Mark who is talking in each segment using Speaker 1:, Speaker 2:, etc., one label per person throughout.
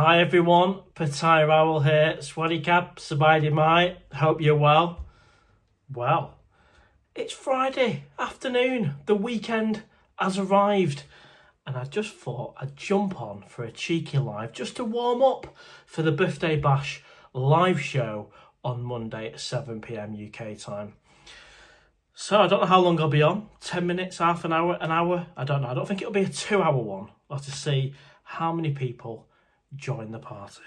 Speaker 1: Hi everyone, Pattaya Owl here, Swadikap, Sabadi Mai, hope you're well. Well, it's Friday afternoon, the weekend has arrived, and I just thought I'd jump on for a cheeky live just to warm up for the Birthday Bash live show on Monday at 7 p.m. UK time. So I don't know how long I'll be on, 10 minutes, half an hour, I don't know. I don't think it'll be a 2-hour one. I'll have to see how many people join the party.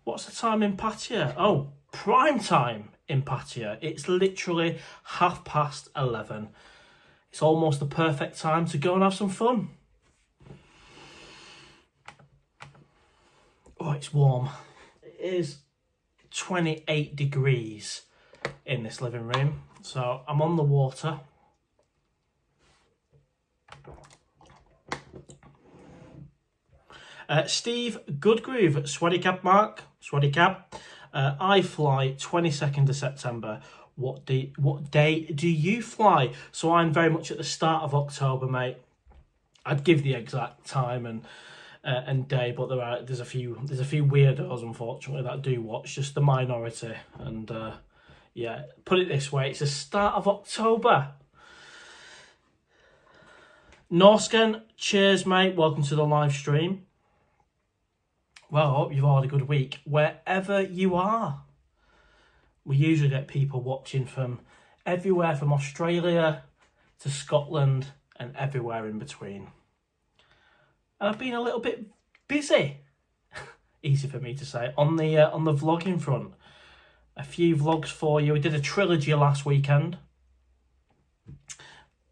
Speaker 1: What's the time in Pattaya? Oh, prime time in Pattaya. It's literally 11:30. It's almost the perfect time to go and have some fun. Oh, it's warm. It is 28 degrees in this living room. So I'm on the water. Steve Goodgroove, Swadikap Mark, Swadikap. I fly 22nd of September. What day do you fly? So I'm very much at the start of October, mate. I'd give the exact time and day, but there's a few weirdos, unfortunately, that do watch, just the minority. And yeah, put it this way, it's the start of October. Norsken, cheers, mate. Welcome to the live stream. Well, I hope you've all had a good week, wherever you are. We usually get people watching from everywhere, from Australia to Scotland and everywhere in between. And I've been a little bit busy, easy for me to say, on the vlogging front. A few vlogs for you. We did a trilogy last weekend.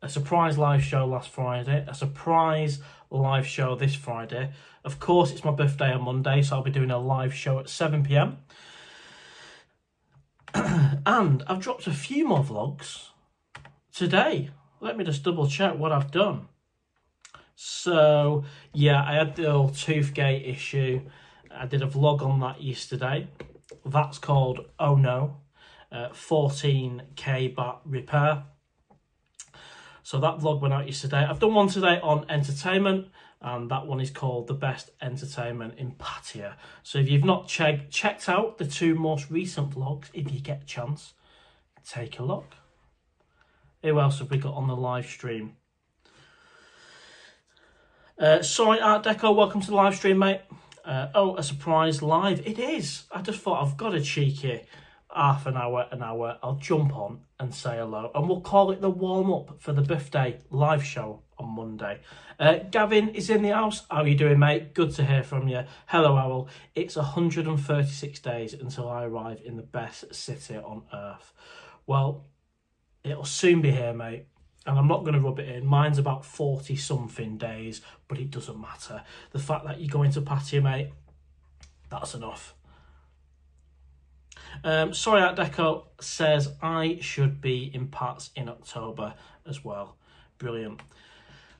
Speaker 1: A surprise live show last Friday. A surprise live show this Friday. Of course, it's my birthday on Monday, so I'll be doing a live show at 7 p.m. And I've dropped a few more vlogs today. Let me just double check what I've done. So, yeah, I had the old Toothgate issue. I did a vlog on that yesterday. That's called Oh No, 14k baht repair. So that vlog went out yesterday. I've done one today on entertainment, and that one is called The Best Entertainment in Pattaya. So if you've not checked out the two most recent vlogs, if you get a chance, take a look. Who else have we got on the live stream? Sorry, Art Deco, welcome to the live stream, mate. Oh, a surprise live. It is. I just thought I've got a cheeky half an hour. I'll jump on and say hello, and we'll call it the warm-up for the birthday live show on Monday. Gavin is in the house. How are you doing, mate? Good to hear from you. Hello, Owl. It's 136 days until I arrive in the best city on earth. Well, it'll soon be here, mate. And I'm not going to rub it in. Mine's about 40-something days, but it doesn't matter. The fact that you're going to Pattaya, mate, that's enough. Sorry, Art Deco says I should be in Pats in October as well. Brilliant.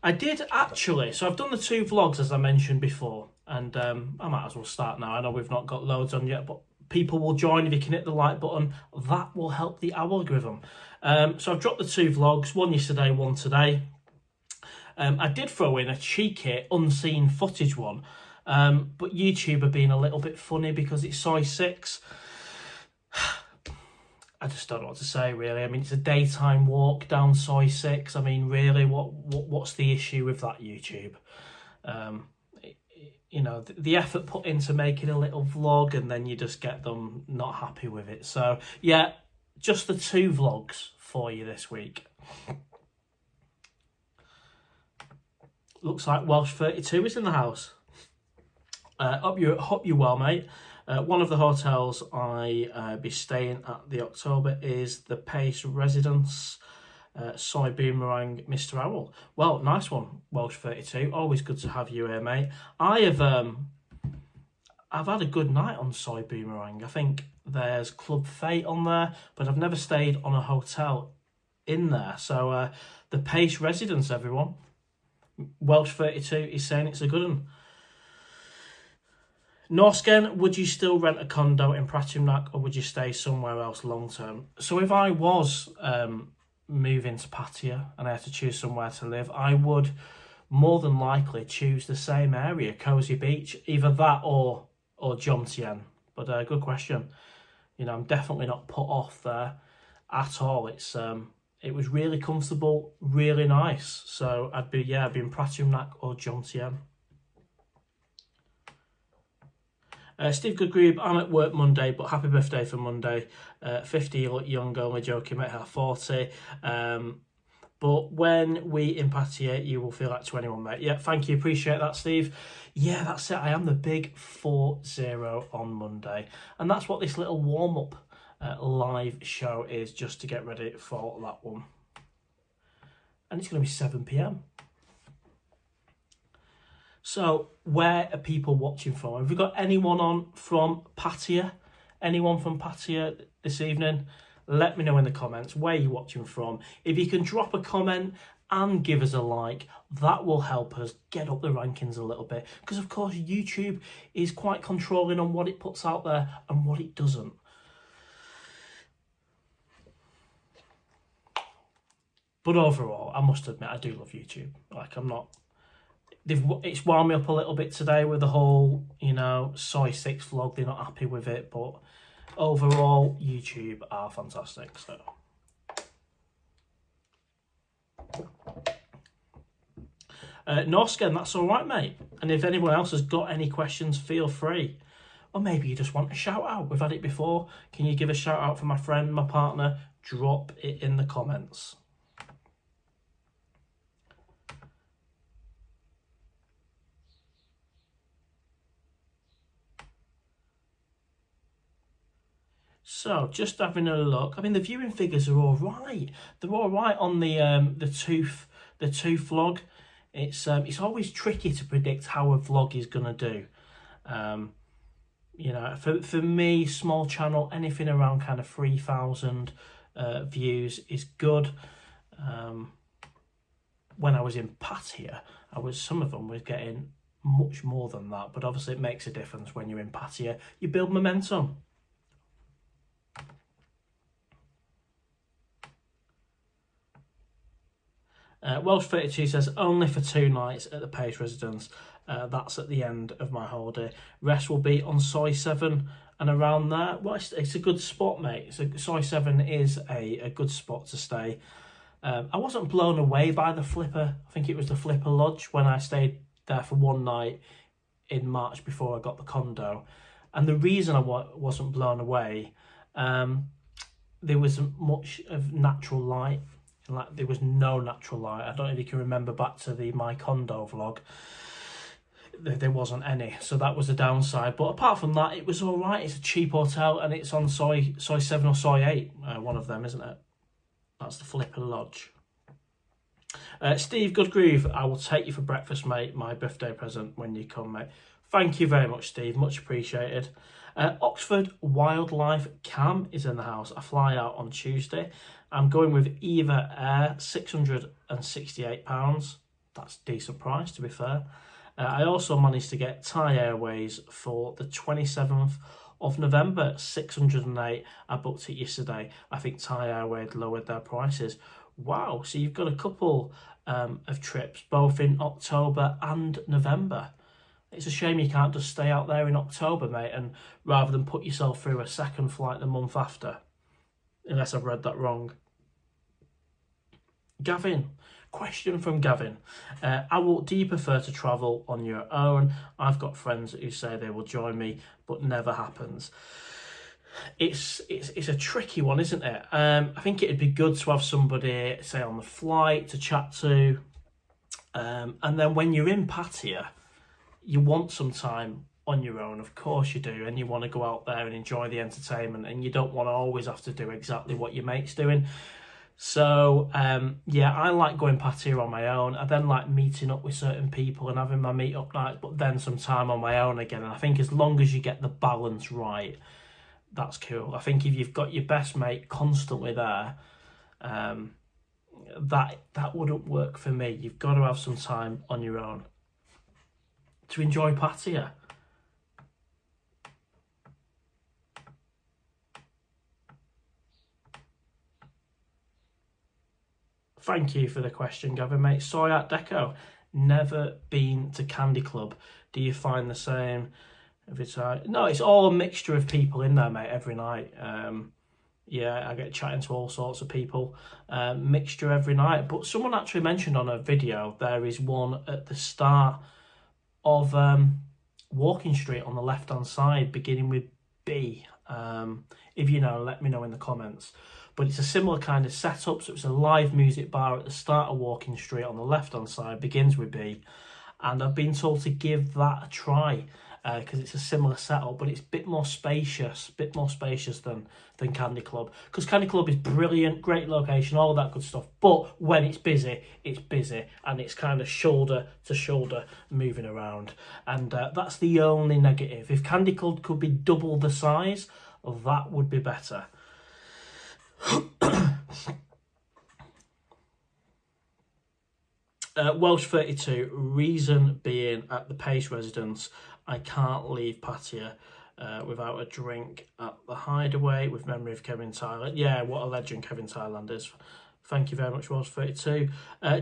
Speaker 1: I did actually, so I've done the two vlogs as I mentioned before, and I might as well start now. I know we've not got loads on yet, but people will join if you can hit the like button. That will help the algorithm. So I've dropped the two vlogs, one yesterday, one today. I did throw in a cheeky unseen footage one, but YouTube are being a little bit funny because it's Soy 6. I just don't know what to say, really. I mean, it's a daytime walk down Soy 6. I mean, really, what's the issue with that, YouTube? You know, the effort put into making a little vlog, and then you just get them not happy with it. So, yeah, just the two vlogs for you this week. Looks like Welsh 32 is in the house. Hope you're well, mate. One of the hotels I be staying at the October is the Pace Residence, Soy Boomerang, Mr. Owl. Well, nice one, Welsh 32. Always good to have you here, mate. I've had a good night on Soy Boomerang. I think there's Club Fate on there, but I've never stayed on a hotel in there. So the Pace Residence, everyone. Welsh 32 is saying it's a good one. Norsken, would you still rent a condo in Pratumnak, or would you stay somewhere else long term? So if I was moving to Pattaya and I had to choose somewhere to live, I would more than likely choose the same area, Cozy Beach, either that or Jomtien. But good question. You know, I'm definitely not put off there at all. It was really comfortable, really nice. So I'd be in Pratumnak or Jomtien. Steve Goodgrebe, I'm at work Monday, but happy birthday for Monday. 50, you look young, only joking, mate, 40. But when we in Pattaya, you will feel like 21, mate. Yeah, thank you, appreciate that, Steve. Yeah, that's it, I am the big 4-0 on Monday. And that's what this little warm-up live show is, just to get ready for that one. And it's going to be 7 p.m. So, where are people watching from? Have we got anyone on from Pattaya? Anyone from Pattaya this evening? Let me know in the comments where you're watching from. If you can drop a comment and give us a like, that will help us get up the rankings a little bit. Because, of course, YouTube is quite controlling on what it puts out there and what it doesn't. But overall, I must admit, I do love YouTube. Like, it's wound me up a little bit today with the whole, Soy 6 vlog. They're not happy with it, but overall, YouTube are fantastic. So, Norsken, that's all right, mate. And if anyone else has got any questions, feel free. Or maybe you just want a shout out. We've had it before. Can you give a shout out for my friend, my partner? Drop it in the comments. So, just having a look. I mean, the viewing figures are all right. They're all right on the tooth vlog. It's always tricky to predict how a vlog is gonna do. For me, small channel, anything around kind of 3,000 views is good. When I was in Pattaya, some of them were getting much more than that. But obviously, it makes a difference when you're in Pattaya. You build momentum. Welsh 32 says, only for 2 nights at the Pace residence. That's at the end of my holiday. Rest will be on Soy 7 and around there. Well, it's a good spot, mate. Soy 7 is a good spot to stay. I wasn't blown away by the Flipper. I think it was the Flipper Lodge when I stayed there for 1 night in March before I got the condo. And the reason I wasn't blown away, there wasn't much of natural light. Like, there was no natural light. I don't know if you can remember back to my condo vlog. There wasn't any, so that was the downside. But apart from that, it was all right. It's a cheap hotel, and it's on Soy 7 or Soy 8, one of them, isn't it? That's the Flipper Lodge. Steve Goodgroove, I will take you for breakfast, mate. My birthday present when you come, mate. Thank you very much, Steve. Much appreciated. Oxford Wildlife Cam is in the house. I fly out on Tuesday. I'm going with Eva Air, £668. That's a decent price, to be fair. I also managed to get Thai Airways for the 27th of November, 608. I booked it yesterday. I think Thai Airways lowered their prices. Wow, so you've got a couple of trips, both in October and November. It's a shame you can't just stay out there in October, mate, and rather than put yourself through a second flight the month after. Unless I've read that wrong. Gavin. Question from Gavin. Do you prefer to travel on your own? I've got friends who say they will join me, but never happens. It's a tricky one, isn't it? I think it'd be good to have somebody, say, on the flight to chat to. And then when you're in Pattaya, you want some time on your own, of course you do, and you want to go out there and enjoy the entertainment, and you don't want to always have to do exactly what your mate's doing. So, I like going Pattaya on my own. I then like meeting up with certain people and having my meet-up nights, but then some time on my own again. And I think as long as you get the balance right, that's cool. I think if you've got your best mate constantly there, that wouldn't work for me. You've got to have some time on your own to enjoy Pattaya. Thank you for the question, Gavin, mate. Soy Art Deco. never been to Candy Club. Do you find the same every time? No, it's all a mixture of people in there, mate, every night. Yeah, I get chatting to all sorts of people, mixture every night. But someone actually mentioned on a video there is one at the start of Walking Street on the left-hand side, beginning with B. If you know, let me know in the comments. But it's a similar kind of setup. So it's a live music bar at the start of Walking Street on the left-hand side, begins with B. And I've been told to give that a try because it's a similar setup, but it's a bit more spacious than Candy Club. Because Candy Club is brilliant, great location, all that good stuff. But when it's busy, and it's kind of shoulder to shoulder moving around. And that's the only negative. If Candy Club could be double the size, that would be better. Welsh 32, reason being at the Pace residence, I can't leave Pattaya without a drink at the Hideaway with memory of Kevin Tyler. Yeah, what a legend Kevin Tyler is. Thank you very much, Welsh 32.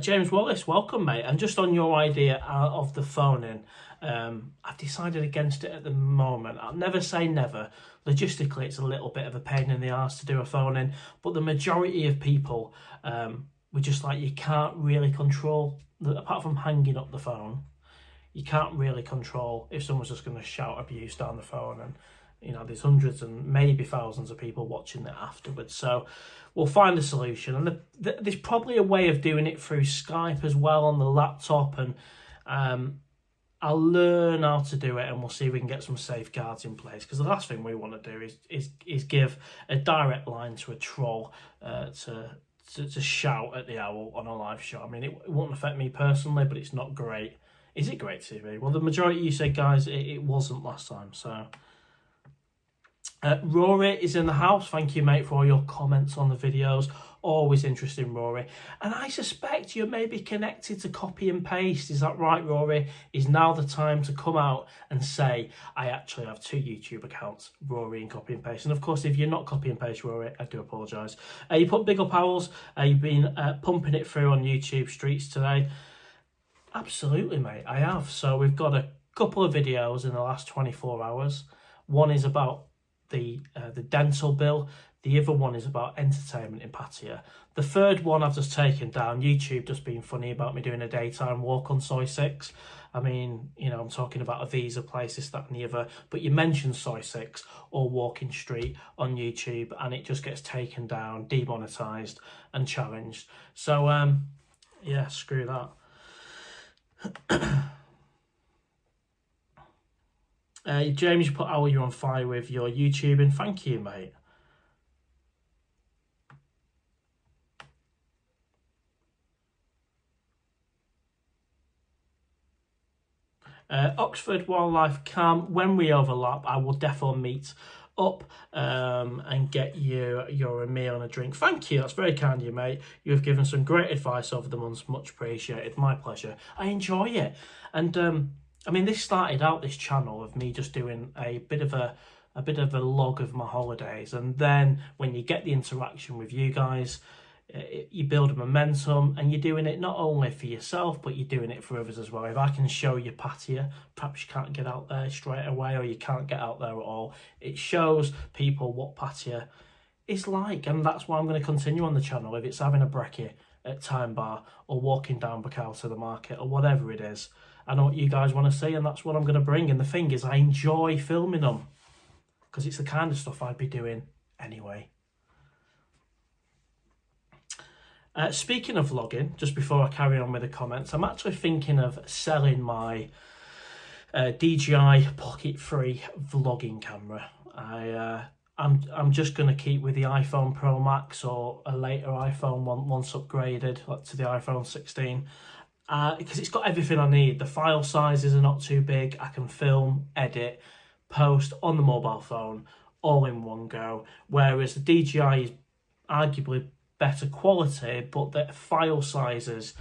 Speaker 1: James Wallace, welcome, mate. And just on your idea of the phone-in, I've decided against it at the moment. I'll never say never. Logistically, it's a little bit of a pain in the arse to do a phone-in, but the majority of people were just like, you can't really control, apart from hanging up the phone, you can't really control if someone's just going to shout abuse down the phone. And, you know, there's hundreds and maybe thousands of people watching it afterwards. So we'll find a solution. And there's probably a way of doing it through Skype as well on the laptop. And I'll learn how to do it, and we'll see if we can get some safeguards in place. Because the last thing we want to do is give a direct line to a troll to shout at the owl on a live show. I mean, it won't affect me personally, but it's not great. Is it great TV? Well, the majority of you said, guys, it wasn't last time. So Rory is in the house. Thank you, mate, for all your comments on the videos. Always interesting, Rory. And I suspect you're maybe connected to Copy and Paste. Is that right, Rory? Is now the time to come out and say, I actually have 2 YouTube accounts, Rory and Copy and Paste. And of course, if you're not Copy and Paste, Rory, I do apologise. You put big up owls. You've been pumping it through on YouTube streets today. Absolutely, mate, I have. So we've got a couple of videos in the last 24 hours. One is about the dental bill. The other one is about entertainment in Pattaya. The third one I've just taken down. YouTube just being funny about me doing a daytime walk on Soy 6. I mean, you know, I'm talking about a visa place, this, that and the other. But you mention Soy 6 or Walking Street on YouTube and it just gets taken down, demonetised and challenged. So, yeah, screw that. James, you put how you're on fire with your YouTubing. Thank you, mate. Oxford Wildlife Camp, when we overlap, I will definitely meet up and get you your meal and a drink. Thank you, that's very kind of you, mate. You have given some great advice over the months, much appreciated. My pleasure. I enjoy it. And I mean, this started out, this channel, of me just doing a bit of a log of my holidays, and then when you get the interaction with you guys, you build a momentum, and you're doing it not only for yourself, but you're doing it for others as well. If I can show you Pattaya, perhaps you can't get out there straight away, or you can't get out there at all, it shows people what Pattaya is like, and that's why I'm going to continue on the channel. If it's having a brekkie at Time Bar, or walking down Bacal to the market, or whatever it is, I know what you guys want to see, and that's what I'm going to bring. And the thing is, I enjoy filming them, because it's the kind of stuff I'd be doing anyway. Speaking of vlogging, just before I carry on with the comments, I'm actually thinking of selling my DJI Pocket 3 vlogging camera. I'm just going to keep with the iPhone Pro Max or a later iPhone once upgraded to the iPhone 16. Because it's got everything I need. The file sizes are not too big. I can film, edit, post on the mobile phone all in one go. Whereas the DJI is arguably better quality, but the file sizes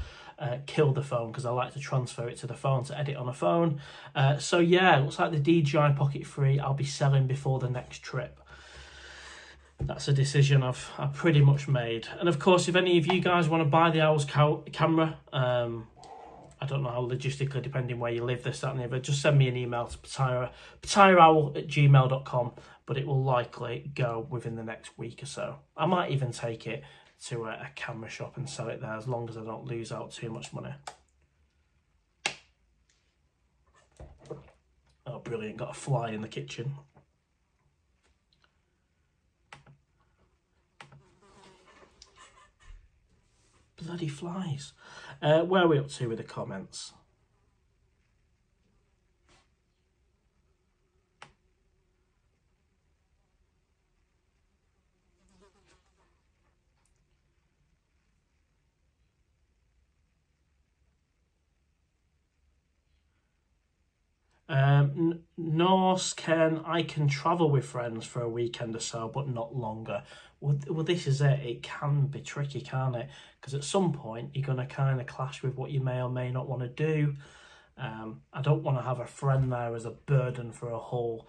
Speaker 1: kill the phone, because I like to transfer it to the phone to edit on a phone. So yeah, it looks like the DJI Pocket 3 I'll be selling before the next trip. That's a decision I've pretty much made. And of course, if any of you guys want to buy the Owls camera, I I don't know how logistically, depending where you live, this, that and the other, just send me an email to pattayaowl@gmail.com, but it will likely go within the next week or so. I might even take it to a camera shop and sell it there, as long as I don't lose out too much money. Oh, brilliant, got a fly in the kitchen. Bloody flies. Where are we up to with the comments? Norse Ken, I can travel with friends for a weekend or so, but not longer. Well, this is it. It can be tricky, can't it? Because at some point, you're going to kind of clash with what you may or may not want to do. I don't want to have a friend there as a burden for a whole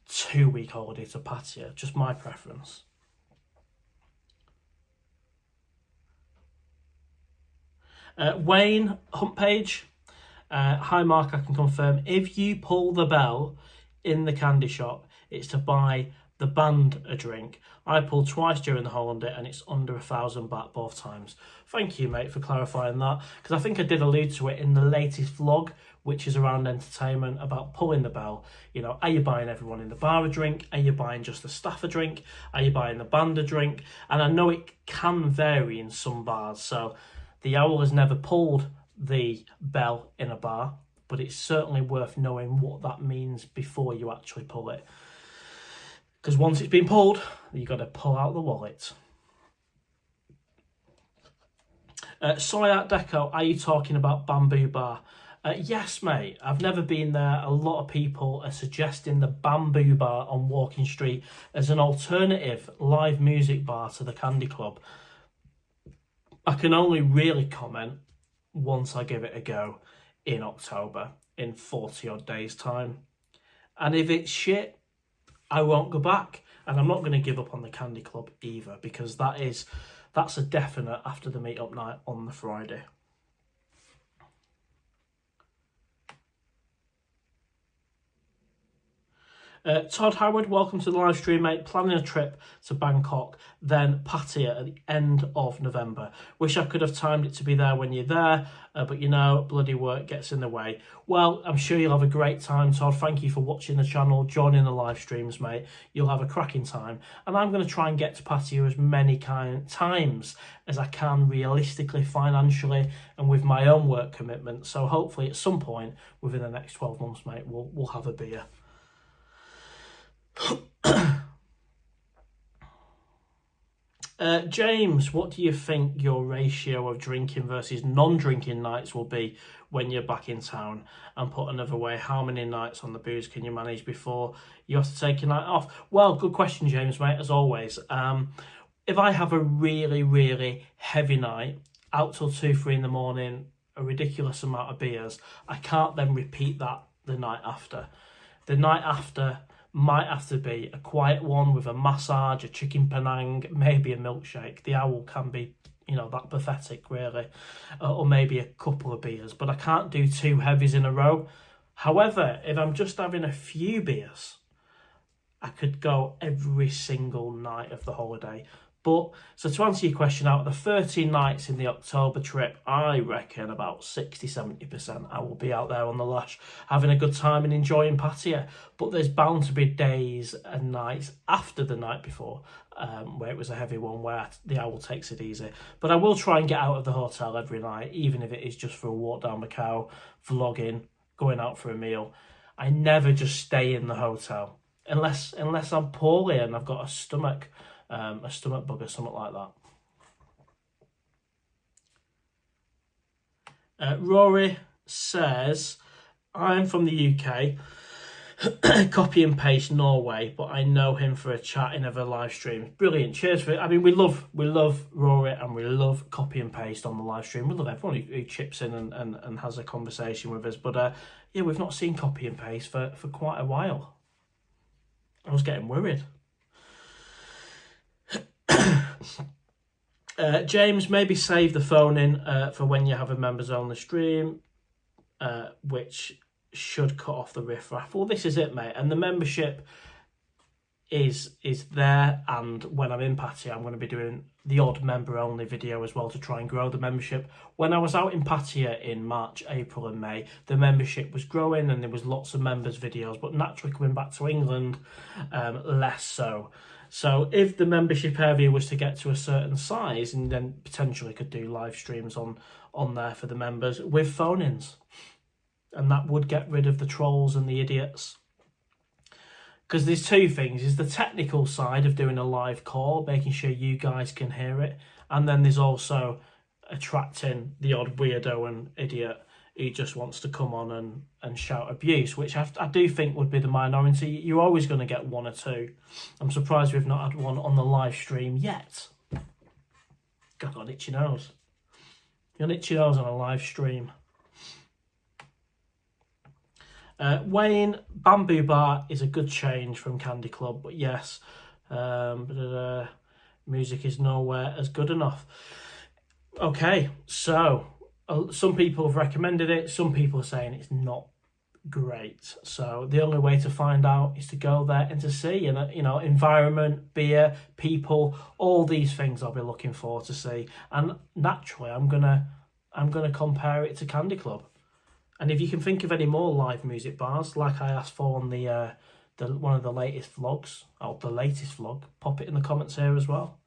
Speaker 1: 2-week holiday to Pattaya. Just my preference. Wayne Huntpage. Hi Mark, I can confirm if you pull the bell in the candy shop, it's to buy the band a drink. I pulled twice during the holiday and it's under 1,000 baht both times. Thank you, mate, for clarifying that, because I think I did allude to it in the latest vlog, which is around entertainment, about pulling the bell. You know, are you buying everyone in the bar a drink? Are you buying just the staff a drink? Are you buying the band a drink? And I know it can vary in some bars, so the owl has never pulled the bell in a bar, but it's certainly worth knowing what that means before you actually pull it, because once it's been pulled, you've got to pull out the wallet. Soy Art Deco, are you talking about Bamboo Bar? Yes, mate, I've never been there. A lot of people are suggesting the Bamboo Bar on Walking Street as an alternative live music bar to the Candy Club. I can only really comment once I give it a go in October, in 40 odd days time. And if it's shit, I won't go back. And I'm not going to give up on the Candy Club either, because that's a definite after the meet-up night on the Friday. Todd Howard, welcome to the live stream, mate. Planning a trip to Bangkok, then Pattaya at the end of November. Wish I could have timed it to be there when you're there, but you know, bloody work gets in the way. Well, I'm sure you'll have a great time, Todd. Thank you for watching the channel, joining the live streams, mate. You'll have a cracking time. And I'm going to try and get to Pattaya as many times as I can, realistically, financially, and with my own work commitment. So hopefully at some point within the next 12 months, mate, we'll have a beer. James, what do you think your ratio of drinking versus non-drinking nights will be when you're back in town? And put another way, how many nights on the booze can you manage before you have to take a night off? Well, good question, James, mate, as always. If I have a really, really heavy night, out till 2, 3 in the morning, a ridiculous amount of beers, I can't then repeat that the night after. The night after might have to be a quiet one with a massage, a chicken penang, maybe a milkshake. The owl can be, you know, that pathetic, really. Or maybe a couple of beers. But I can't do 2 heavies in a row. However, if I'm just having a few beers, I could go every single night of the holiday. But, so to answer your question, out of the 13 nights in the October trip, I reckon about 60-70% I will be out there on the lash, having a good time and enjoying Pattaya. But there's bound to be days and nights after the night before, where it was a heavy one, where the owl takes it easy. But I will try and get out of the hotel every night, even if it is just for a walk down Macau, vlogging, going out for a meal. I never just stay in the hotel, unless I'm poorly and I've got a stomach bug or something like that. Rory says, I'm from the UK, copy and paste Norway, but I know him for a chat in other live streams. Brilliant, cheers for it. I mean, we love Rory, and we love copy and paste on the live stream. We love everyone who chips in and has a conversation with us. But yeah, we've not seen copy and paste for quite a while. I was getting worried. James, maybe save the phone in for when you have a members only stream. which should cut off the riffraff. Well, this is it, mate. And the membership is there, and when I'm in Pattaya, I'm going to be doing the odd member only video as well to try and grow the membership. When I was out in Pattaya in March, April and May, the membership was growing and there was lots of members videos, but naturally coming back to England, less so. So if the membership area was to get to a certain size, and then potentially could do live streams on there for the members with phone-ins, and that would get rid of the trolls and the idiots. Because there's two things. There's the technical side of doing a live call, making sure you guys can hear it. And then there's also attracting the odd weirdo and idiot who just wants to come on and shout abuse, which I do think would be the minority. You're always going to get one or two. I'm surprised we've not had one on the live stream yet. God, I've got an itchy nose. You've got an itchy nose on a live stream. Wayne, Bamboo Bar is a good change from Candy Club, but yes, music is nowhere as good enough. Okay, so some people have recommended it, some people are saying it's not great. So the only way to find out is to go there and to see, and environment, beer, people, all these things I'll be looking forward to see. And naturally, I'm gonna compare it to Candy Club. And if you can think of any more live music bars, like I asked for on the one of the latest vlogs, or the latest vlog, pop it in the comments here as well.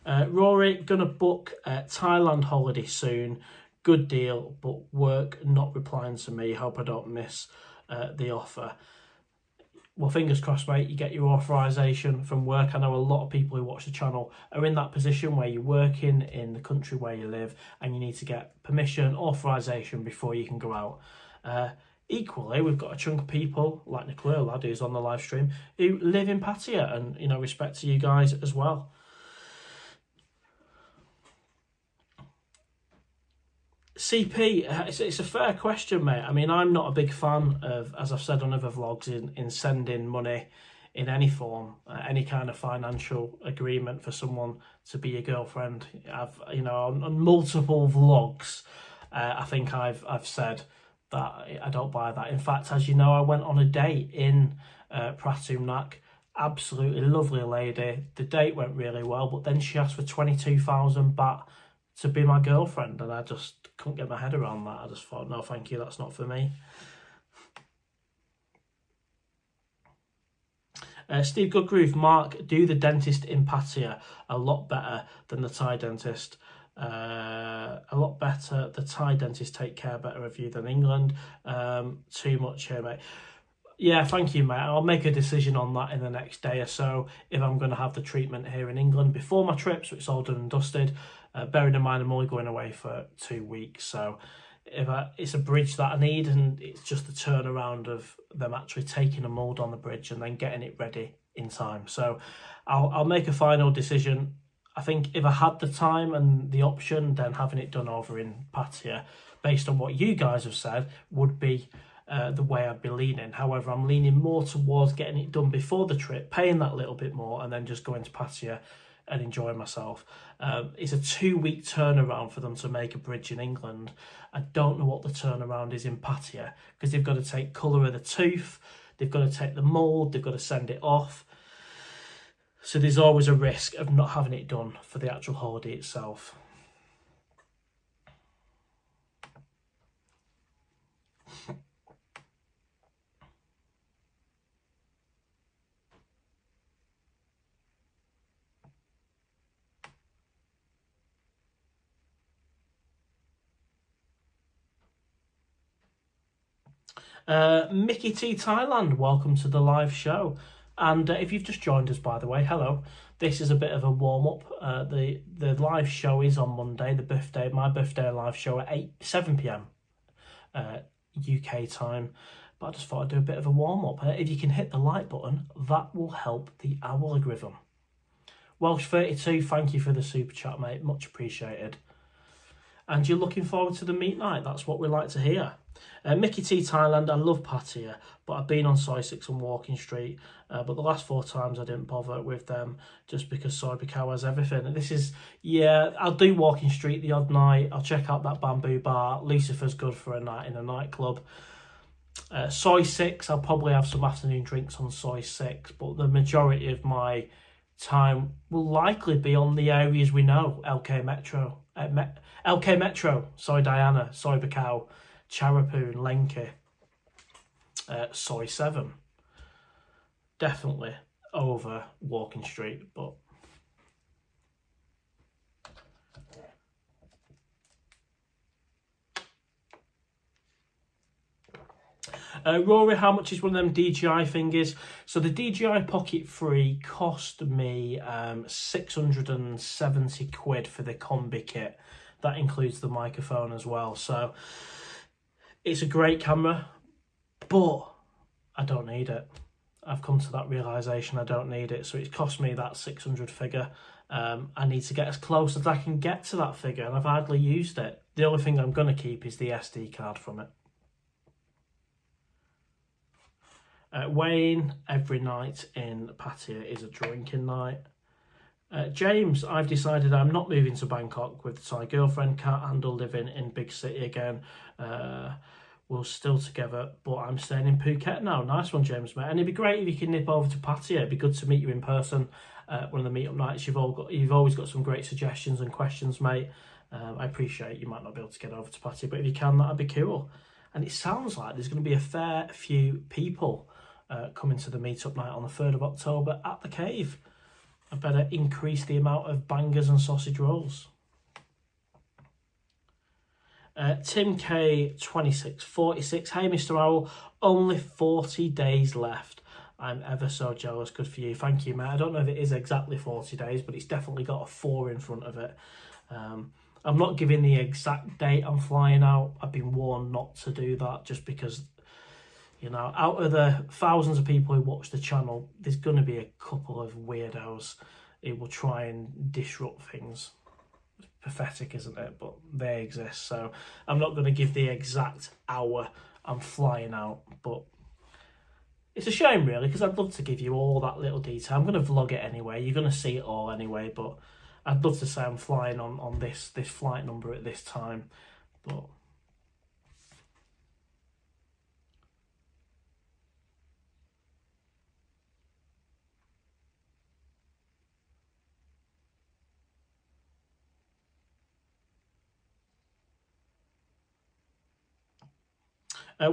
Speaker 1: Rory, gonna book a Thailand holiday soon. Good deal, but work not replying to me. Hope I don't miss the offer. Well, fingers crossed, mate, you get your authorisation from work. I know a lot of people who watch the channel are in that position where you're working in the country where you live and you need to get permission, authorisation before you can go out. Equally, we've got a chunk of people, like Nicola, lad, who's on the live stream, who live in Pattaya, and, respect to you guys as well. CP, it's a fair question, mate. I mean, I'm not a big fan of, as I've said on other vlogs, in sending money in any form, any kind of financial agreement for someone to be your girlfriend. I've, on multiple vlogs, I think I've said that I don't buy that. In fact, as you know, I went on a date in Pratumnak. Absolutely lovely lady. The date went really well, but then she asked for 22,000 baht to be my girlfriend, and I just couldn't get my head around that. I just thought, no, thank you, that's not for me. Steve Goodgroove, Mark, do the dentist in Pattaya a lot better than the Thai dentist. A lot better. The Thai dentist take care better of you than England. Too much here, mate. Yeah, thank you, mate. I'll make a decision on that in the next day or so, if I'm going to have the treatment here in England before my trip, so it's all done and dusted. Bearing in mind I'm only going away for 2 weeks, so it's a bridge that I need, and it's just the turnaround of them actually taking a mould on the bridge and then getting it ready in time. So I'll make a final decision. I think if I had the time and the option, then having it done over in Pattaya, based on what you guys have said, would be the way I'd be leaning. However, I'm leaning more towards getting it done before the trip, paying that little bit more, and then just going to Pattaya and enjoying myself. It's a 2-week turnaround for them to make a bridge in England. I don't know what the turnaround is in Pattaya, because they've got to take colour of the tooth, they've got to take the mould, they've got to send it off. So there's always a risk of not having it done for the actual holiday itself. Mickey T Thailand, welcome to the live show. And if you've just joined us, by the way, hello. This is a bit of a warm-up. The live show is on Monday, my birthday live show at 7 p.m. UK time. But I just thought I'd do a bit of a warm-up. If you can hit the like button, that will help the algorithm. Welsh32, thank you for the super chat, mate. Much appreciated. And you're looking forward to the meet night. That's what we like to hear. Mickey T Thailand, I love Pattaya, but I've been on Soy 6 and Walking Street, but the last 4 times I didn't bother with them just because Soy Bacau has everything. And this is, yeah, I'll do Walking Street the odd night, I'll check out that Bamboo Bar, Lucifer's good for a night in a nightclub. Soy 6, I'll probably have some afternoon drinks on Soy 6, but the majority of my time will likely be on the areas we know, LK Metro, Soy Diana, Soy Bacau, Charapoon, Lenke, Soy 7. Definitely over Walking Street, but Rory, how much is one of them DJI thingies? So the DJI Pocket 3 cost me 670 quid for the combi kit. That includes the microphone as well. So it's a great camera, but I don't need it. I've come to that realisation I don't need it. So it's cost me that 600 figure. I need to get as close as I can get to that figure, and I've hardly used it. The only thing I'm going to keep is the SD card from it. Wayne, every night in Pattaya is a drinking night. James, I've decided I'm not moving to Bangkok with the Thai girlfriend. Can't handle living in big city again. We're still together, but I'm staying in Phuket now. Nice one, James, mate. And it'd be great if you can nip over to Pattaya. It'd be good to meet you in person. One of the meetup nights. You've always got some great suggestions and questions, mate. I appreciate you might not be able to get over to Pattaya, but if you can, that'd be cool. And it sounds like there's going to be a fair few people coming to the meetup night on the 3rd of October at the Cave. I better increase the amount of bangers and sausage rolls. Tim K 2646. Hey Mr. Owl, only 40 days left. I'm ever so jealous. Good for you. Thank you, mate. I don't know if it is exactly 40 days, but it's definitely got a 4 in front of it. I'm not giving the exact date I'm flying out. I've been warned not to do that just because, you know, out of the thousands of people who watch the channel, there's going to be a couple of weirdos who will try and disrupt things. It's pathetic, isn't it? But they exist. So I'm not going to give the exact hour I'm flying out. But it's a shame, really, because I'd love to give you all that little detail. I'm going to vlog it anyway. You're going to see it all anyway. But I'd love to say I'm flying on this flight number at this time. But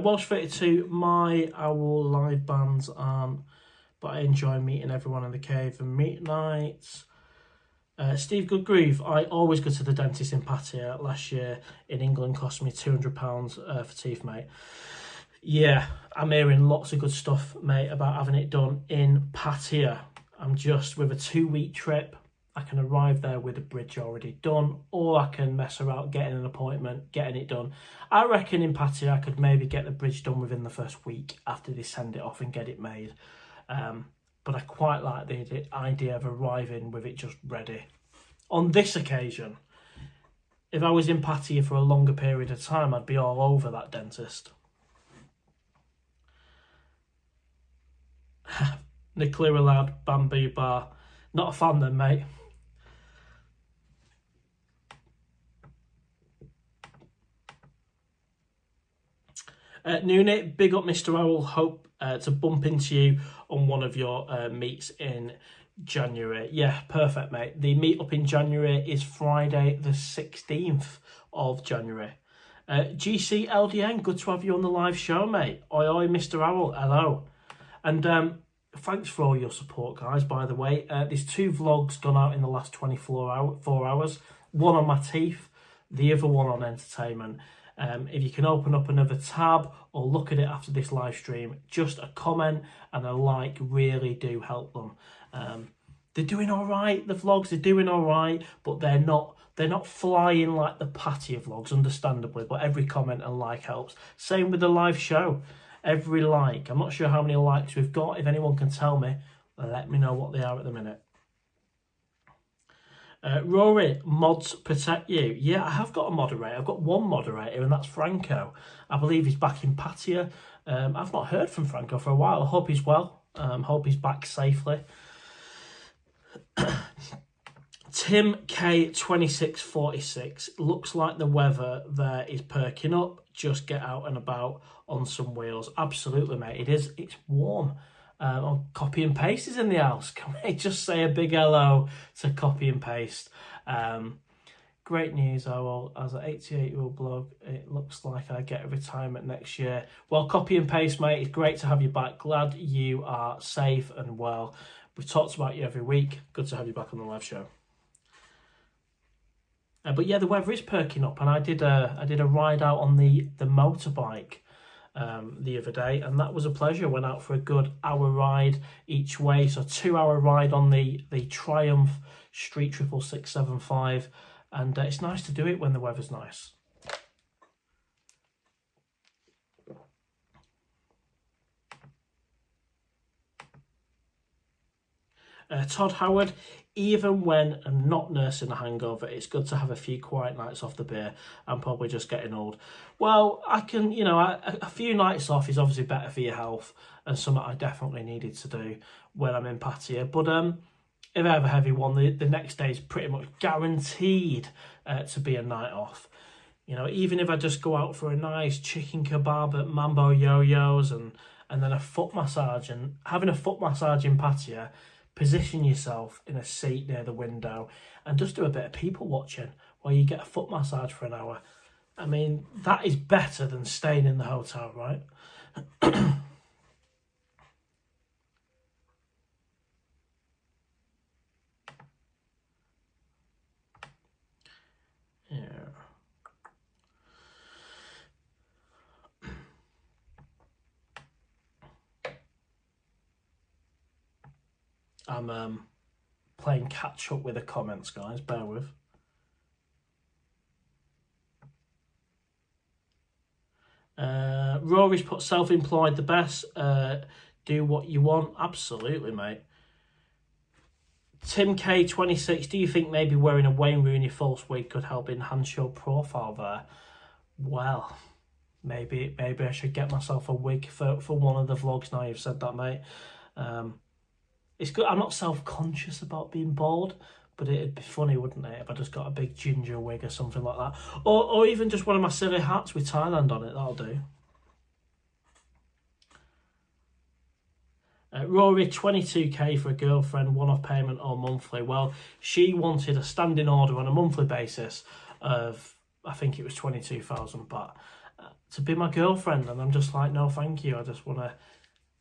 Speaker 1: Welsh 32, my Owl live bands aren't, but I enjoy meeting everyone in the cave and meet nights. Steve Goodgroove, I always go to the dentist in Pattaya. Last year in England cost me £200 for teeth, mate. Yeah, I'm hearing lots of good stuff, mate, about having it done in Pattaya. I'm just with a 2-week trip. I can arrive there with the bridge already done, or I can mess around getting an appointment, getting it done. I reckon in Pattaya I could maybe get the bridge done within the first week after they send it off and get it made. But I quite like the idea of arriving with it just ready. On this occasion, if I was in Pattaya for a longer period of time, I'd be all over that dentist. Nuclear allowed, Bamboo Bar. Not a fan then, mate. Noonit, big up Mr. Owl. Hope to bump into you on one of your meets in January. Yeah, perfect, mate. The meet up in January is Friday the 16th of January. GC LDN, good to have you on the live show, mate. Oi, oi, Mr. Owl, hello. And thanks for all your support, guys, by the way. There's 2 vlogs gone out in the last 4 hours. One on my teeth, the other one on entertainment. If you can open up another tab or look at it after this live stream, just a comment and a like really do help them. They're doing all right, the vlogs, they're doing all right, but they're not flying like the Pattaya vlogs, understandably, but every comment and like helps. Same with the live show. Every like, I'm not sure how many likes we've got. If anyone can tell me, let me know what they are at the minute. Rory, mods protect you. Yeah, I have got a moderator. I've got one moderator, and that's Franco. I believe he's back in Pattaya. I've not heard from Franco for a while. I hope he's well. Hope he's back safely. Tim K2646, looks like the weather there is perking up. Just get out and about on some wheels. Absolutely, mate. It is. It's warm. Copy and paste is in the house. Can we just say a big hello to Copy and Paste? Great news, Owl. As an 88-year-old bloke, it looks like I get a retirement next year. Well, Copy and Paste, mate, it's great to have you back. Glad you are safe and well. We've talked about you every week. Good to have you back on the live show. But yeah, the weather is perking up, and I did a ride out on the motorbike the other day, and that was a pleasure. Went out for a good hour ride each way, so 2-hour ride on the Triumph Street 66675, and it's nice to do it when the weather's nice. Todd Howard, even when I'm not nursing a hangover, it's good to have a few quiet nights off the beer. I'm probably just getting old. Well, I can, a few nights off is obviously better for your health, and something I definitely needed to do when I'm in Pattaya. But if I have a heavy one, the next day is pretty much guaranteed to be a night off. Even if I just go out for a nice chicken kebab at Mambo Yo-Yo's and then a foot massage, and having a foot massage in Pattaya, position yourself in a seat near the window and just do a bit of people watching while you get a foot massage for an hour. I mean, that is better than staying in the hotel, right? Yeah. I'm playing catch up with the comments, guys. Bear with. Rory's put self-employed the best. Do what you want. Absolutely, mate. Tim K26, do you think maybe wearing a Wayne Rooney false wig could help enhance your profile there? Well, maybe I should get myself a wig for one of the vlogs now you've said that, mate. It's good. I'm not self-conscious about being bald, but it'd be funny, wouldn't it, if I just got a big ginger wig or something like that. Or even just one of my silly hats with Thailand on it, that'll do. Rory, 22k for a girlfriend, one-off payment or monthly. Well, she wanted a standing order on a monthly basis of, I think it was 22,000 baht, to be my girlfriend. And I'm just like, no, thank you. I just want to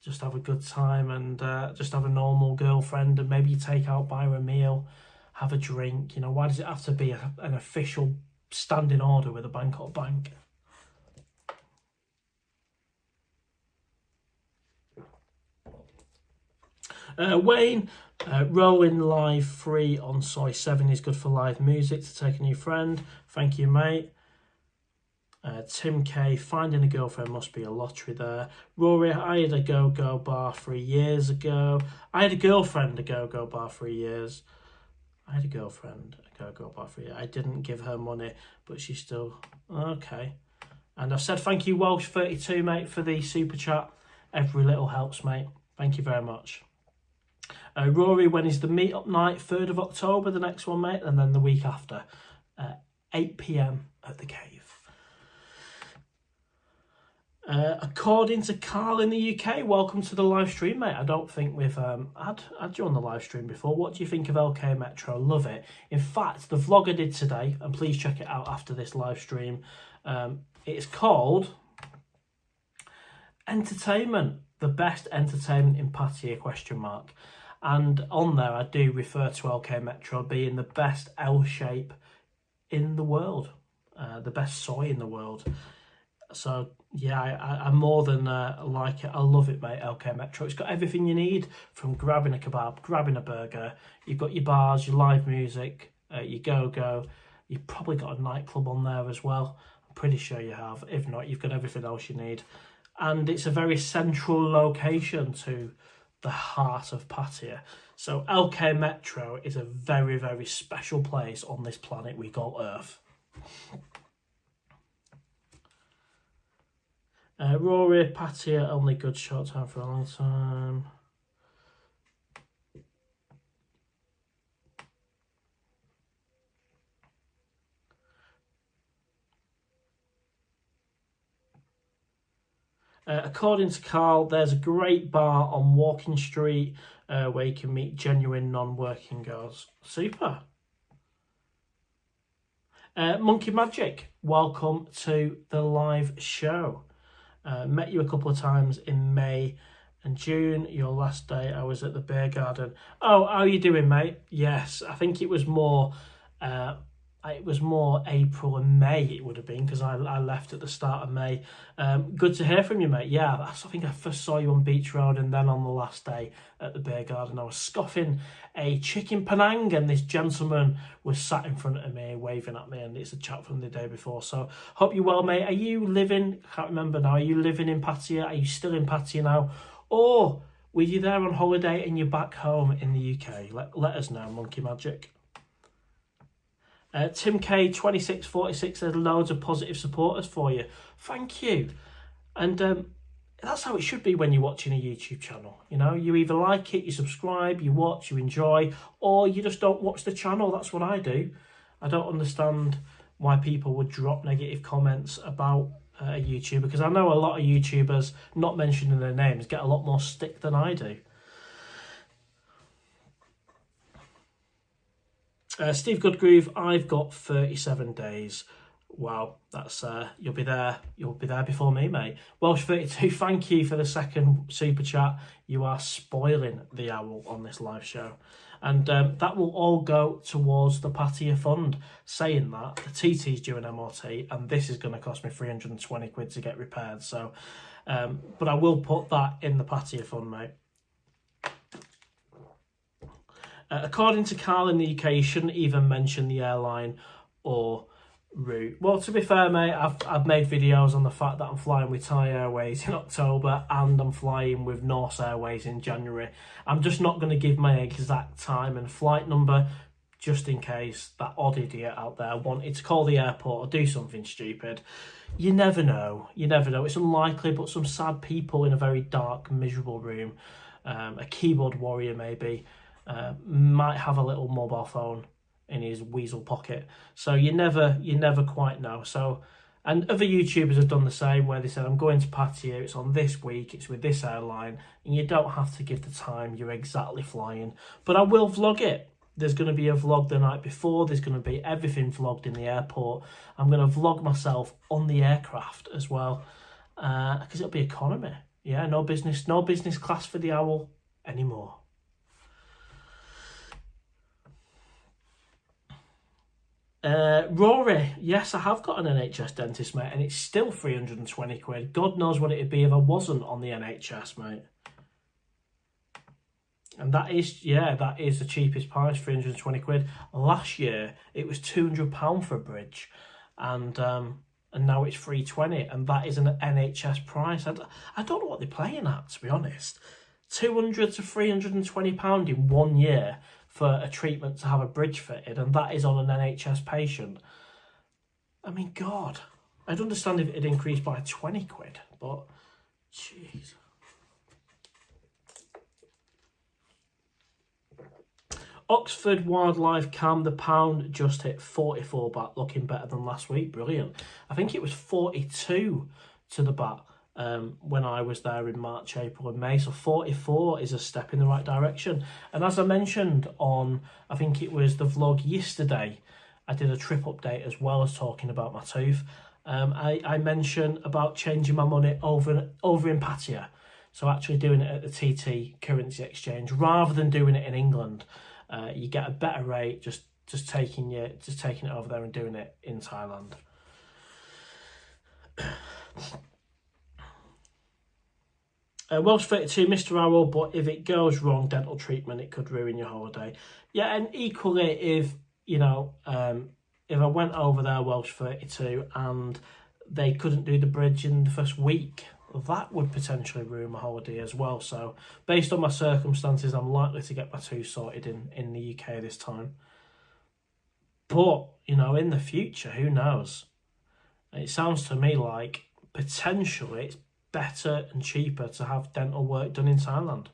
Speaker 1: just have a good time and just have a normal girlfriend, and maybe you take out, buy her a meal, have a drink. Why does it have to be an official standing order with a Bangkok bank? Wayne, rolling live free on Soy 7 is good for live music to take a new friend. Thank you, mate. Tim K, finding a girlfriend must be a lottery there. Rory, I had a go-go bar 3 years ago. I had a girlfriend a go-go bar 3 years. I had a girlfriend a go-go bar 3 years. I didn't give her money, but she still... Okay. And I've said thank you, Welsh32, mate, for the super chat. Every little helps, mate. Thank you very much. Rory, when is the meet-up night? 3rd of October, the next one, mate, and then the week after. 8 p.m. at the Cave. According to Carl in the UK, welcome to the live stream, mate. I don't think we've had you on the live stream before. What do you think of LK Metro? Love it. In fact, the vlog I did today, and please check it out after this live stream, it's called Entertainment, the best entertainment in Pattaya, ? And on there, I do refer to LK Metro being the best L shape in the world, the best soy in the world. So, yeah, I more than like it. I love it, mate, LK Metro. It's got everything you need, from grabbing a kebab, grabbing a burger. You've got your bars, your live music, your go-go. You've probably got a nightclub on there as well. I'm pretty sure you have. If not, you've got everything else you need. And it's a very central location to the heart of Pattaya. So LK Metro is a very, very special place on this planet we call Earth. Rory, Pattaya, only good short time for a long time. According to Carl, there's a great bar on Walking Street where you can meet genuine non-working girls. Super. Monkey Magic, welcome to the live show. Met you a couple of times in May and June. Your last day I was at the beer garden. Oh, how are you doing, mate? Yes, I think it was more April and May it would have been, because I left at the start of May. Good to hear from you, mate. Yeah, I think I first saw you on Beach Road, and then on the last day at the beer garden I was scoffing a chicken Penang, and this gentleman was sat in front of me waving at me, and it's a chat from the day before. So hope you're well, mate. Are you living, I can't remember now, are you living in Pattaya? Are you still in Pattaya now? Or were you there on holiday and you're back home in the UK? Let us know, Monkey Magic. Tim K 2646 says loads of positive supporters for you. Thank you. And that's how it should be when you're watching a YouTube channel. You know, you either like it, you subscribe, you watch, you enjoy, or you just don't watch the channel. That's what I do. I don't understand why people would drop negative comments about a YouTuber, because I know a lot of YouTubers, not mentioning their names, get a lot more stick than I do. Steve Goodgroove, I've got 37 days. Wow, that's you'll be there before me, mate. Welsh 32, thank you for the second super chat. You are spoiling the owl on this live show, and that will all go towards the Pattaya fund. Saying that, the TT's due an MOT, and this is going to cost me 320 quid to get repaired. So, but I will put that in the Pattaya fund, mate. According to Carl in the UK, you shouldn't even mention the airline or route. Well, to be fair, mate, I've made videos on the fact that I'm flying with Thai Airways in October and I'm flying with Norse Airways in January. I'm just not going to give my exact time and flight number, just in case that odd idiot out there wanted to call the airport or do something stupid. You never know. You never know. It's unlikely, but some sad people in a very dark, miserable room, a keyboard warrior maybe, might have a little mobile phone in his weasel pocket. So you never quite know. So, and other YouTubers have done the same, where they said, I'm going to Pattaya, it's on this week, it's with this airline, and you don't have to give the time you're exactly flying. But I will vlog it. There's going to be a vlog the night before, there's going to be everything vlogged in the airport. I'm going to vlog myself on the aircraft as well, because it'll be economy. Yeah, no business class for the owl anymore. Rory, yes, I have got an NHS dentist, mate, and it's still 320 quid. God knows what it'd be if I wasn't on the NHS, mate. And that is the cheapest price, 320 quid. Last year, it was £200 for a bridge, and now it's 320, and that is an NHS price. I don't know what they're playing at, to be honest. £200 to £320 in 1 year for a treatment to have a bridge fitted, and that is on an NHS patient. I mean, God, I'd understand if it had increased by 20 quid, but jeez. Oxford Wildlife Cam, the pound just hit 44 baht, looking better than last week. Brilliant. I think it was 42 to the baht when I was there in March, April and May. So 44 is a step in the right direction. And as I mentioned on, I think it was the vlog yesterday, I did a trip update as well as talking about my tooth. I mentioned about changing my money over in Pattaya. So actually doing it at the TT currency exchange rather than doing it in England. You get a better rate just taking it over there and doing it in Thailand. Welsh 32, Mr. Owl, but if it goes wrong, dental treatment, it could ruin your holiday. Yeah, and equally, if I went over there, Welsh 32, and they couldn't do the bridge in the first week, that would potentially ruin my holiday as well. So based on my circumstances, I'm likely to get my two sorted in the UK this time. But, you know, in the future, who knows? It sounds to me like potentially it's better and cheaper to have dental work done in Thailand.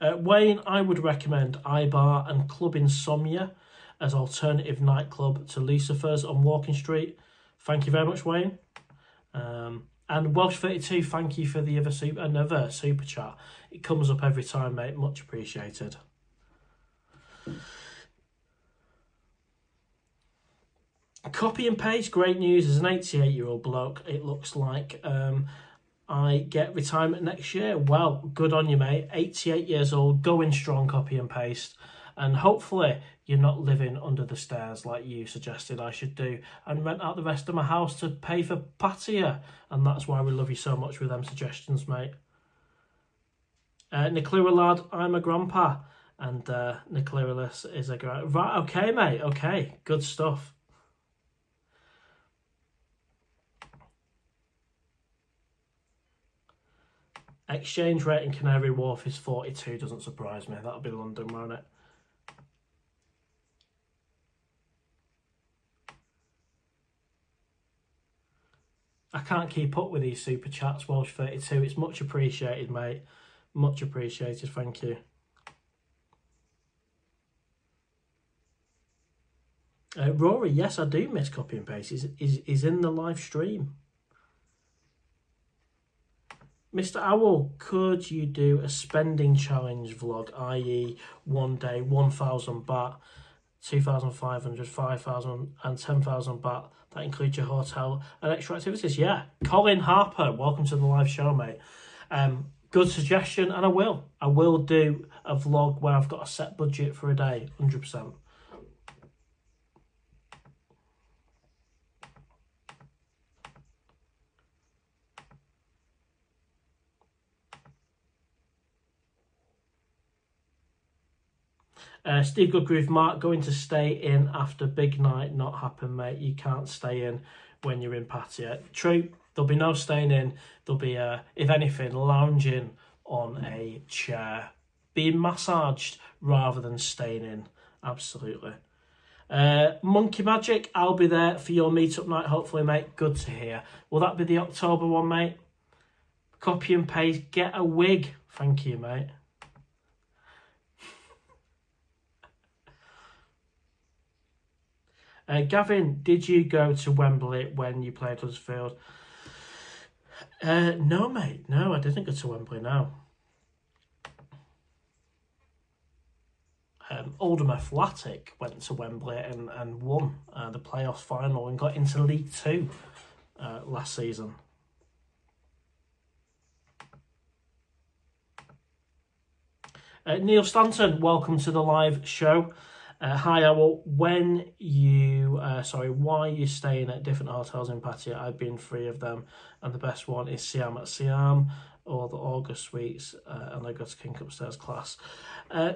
Speaker 1: Wayne, I would recommend iBar and Club Insomnia as alternative nightclub to Lucifer's on Walking Street. Thank you very much, Wayne. And Welsh32, thank you for the another super chat. It comes up every time, mate. Much appreciated. Copy and paste, great news. As an 88-year-old bloke, it looks like I get retirement next year. Well, good on you, mate. 88 years old, going strong, copy and paste. And hopefully you're not living under the stairs like you suggested I should do and rent out the rest of my house to pay for Pattaya. And that's why we love you so much with them suggestions, mate. Niclera lad, I'm a grandpa. And Niclera is a grand... Right, okay, mate, okay. Good stuff. Exchange rate in Canary Wharf is 42, doesn't surprise me. That'll be London, won't it? I can't keep up with these super chats, Welsh 32. It's much appreciated, mate. Much appreciated, thank you. Rory, yes, I do miss copy and paste. Is in the live stream. Mr. Owl, could you do a spending challenge vlog, i.e. one day, 1,000 baht, 2,500, 5,000 and 10,000 baht? That includes your hotel and extra activities. Yeah. Colin Harper, welcome to the live show, mate. Good suggestion, and I will. I will do a vlog where I've got a set budget for a day, 100%. Steve Goodgroove, Mark, going to stay in after big night not happen, mate. You can't stay in when you're in Pattaya. True, there'll be no staying in. There'll be, if anything, lounging on a chair, being massaged rather than staying in. Absolutely. Monkey Magic, I'll be there for your meetup night, hopefully, mate. Good to hear. Will that be the October one, mate? Copy and paste, get a wig. Thank you, mate. Gavin, did you go to Wembley when you played Huddersfield? No, mate. No, I didn't go to Wembley, no. Oldham Athletic went to Wembley and won the playoff final and got into League Two last season. Neil Stanton, welcome to the live show. Hi, Owl. Why are you staying at different hotels in Pattaya? I've been 3 of them, and the best one is Siam at Siam, or the August Suites, and I go to King Upstairs class.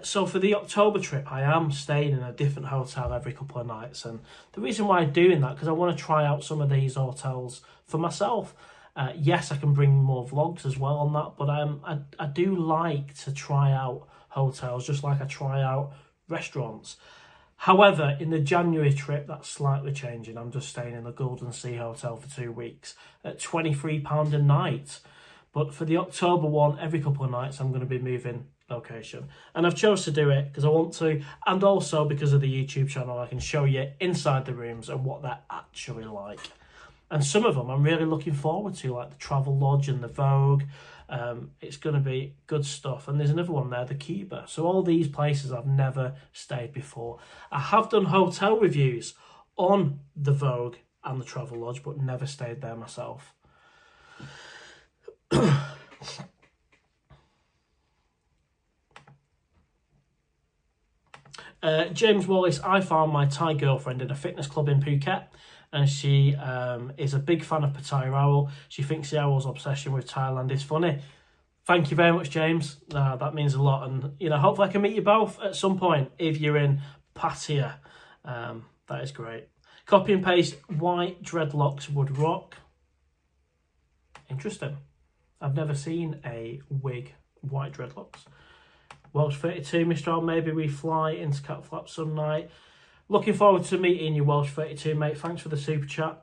Speaker 1: So for the October trip, I am staying in a different hotel every couple of nights, and the reason why I'm doing that, because I want to try out some of these hotels for myself. Yes, I can bring more vlogs as well on that, but I do like to try out hotels, just like I try out restaurants. However, in the January trip, that's slightly changing. I'm just staying in the Golden Sea Hotel for 2 weeks at £23 a night. But for the October one, every couple of nights, I'm going to be moving location. And I've chose to do it because I want to, and also because of the YouTube channel, I can show you inside the rooms and what they're actually like. And some of them I'm really looking forward to, like the Travel Lodge and the Vogue. It's going to be good stuff. And there's another one there, the Cuba. So all these places I've never stayed before. I have done hotel reviews on the Vogue and the Travel Lodge, but never stayed there myself. James Wallace, I found my Thai girlfriend in a fitness club in Phuket, and she is a big fan of Pattaya Owl. She thinks the Owl's obsession with Thailand is funny. Thank you very much, James. That means a lot, and hopefully I can meet you both at some point if you're in Pattaya. That is great. Copy and paste, white dreadlocks would rock. Interesting. I've never seen a wig, white dreadlocks. Welsh 32, Mr. Al, maybe we fly into Cat Flap some night. Looking forward to meeting you, Welsh 32, mate. Thanks for the super chat.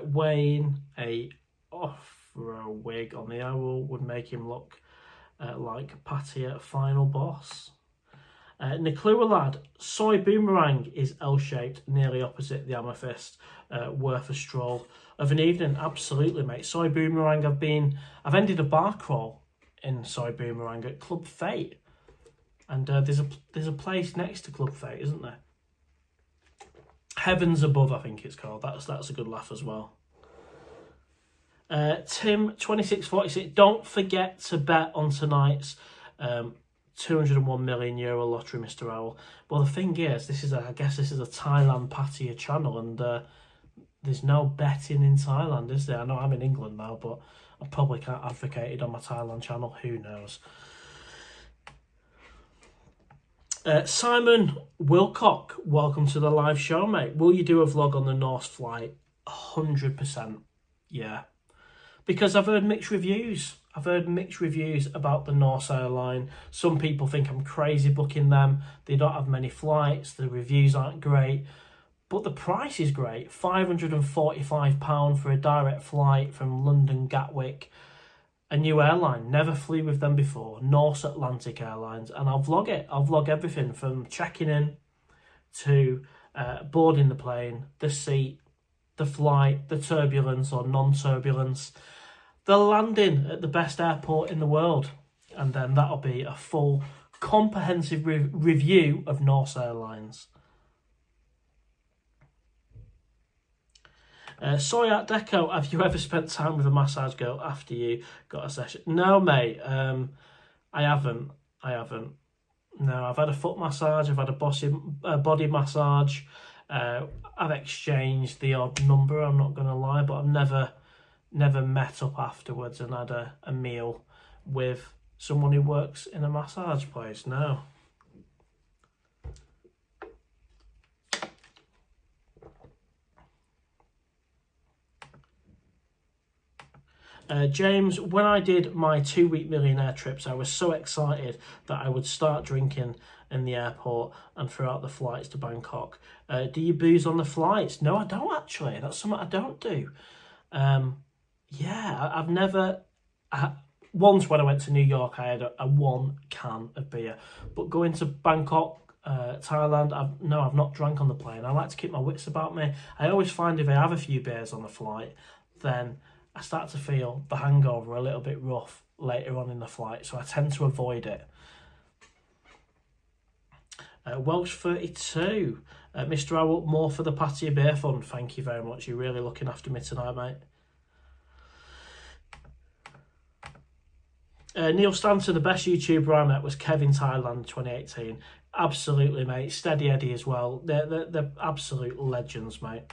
Speaker 1: Wayne, a off-row wig on the owl would make him look like Pattaya final boss. Niklua lad, soy boomerang is L-shaped, nearly opposite the amethyst. Worth a stroll of an evening. Absolutely, mate. Soy boomerang. I've ended a bar crawl in soy boomerang at Club Fate, and there's a place next to Club Fate, isn't there? Heavens Above, I think it's called. That's a good laugh as well. Tim 2646. Don't forget to bet on tonight's 201 million euro lottery, Mr. Owl. Well, the thing is, I guess this is a Thailand Pattaya channel, and there's no betting in Thailand, is there? I know I'm in England now, but I probably can't advocate it on my Thailand channel. Who knows? Simon Wilcock, welcome to the live show, mate. Will you do a vlog on the Norse flight? 100%, yeah. Because I've heard mixed reviews. I've heard mixed reviews about the Norse airline. Some people think I'm crazy booking them. They don't have many flights. The reviews aren't great. But the price is great. £545 for a direct flight from London Gatwick. A new airline. Never flew with them before. Norse Atlantic Airlines. And I'll vlog it. I'll vlog everything from checking in to boarding the plane, the seat, the flight, the turbulence or non-turbulence, the landing at the best airport in the world. And then that'll be a full comprehensive review of Norse Airlines. Soy Art Deco, have you ever spent time with a massage girl after you got a session? No, mate. I haven't. No, I've had a foot massage. I've had a body massage. I've exchanged the odd number, I'm not going to lie, but I've never met up afterwards and had a meal with someone who works in a massage place. No. James, when I did my 2-week millionaire trips, I was so excited that I would start drinking in the airport and throughout the flights to Bangkok. Do you booze on the flights? No, I don't actually. That's something I don't do. Yeah, I've never... once when I went to New York, I had a 1 can of beer. But going to Bangkok, Thailand, I've not drank on the plane. I like to keep my wits about me. I always find if I have a few beers on the flight, then I start to feel the hangover a little bit rough later on in the flight, so I tend to avoid it. Welsh 32. Mr. Owl, more for the Pattaya Beer Fund. Thank you very much. You're really looking after me tonight, mate. Neil Stanton, the best YouTuber I met was Kevin Thailand 2018. Absolutely, mate. Steady Eddie as well. They're absolute legends, mate.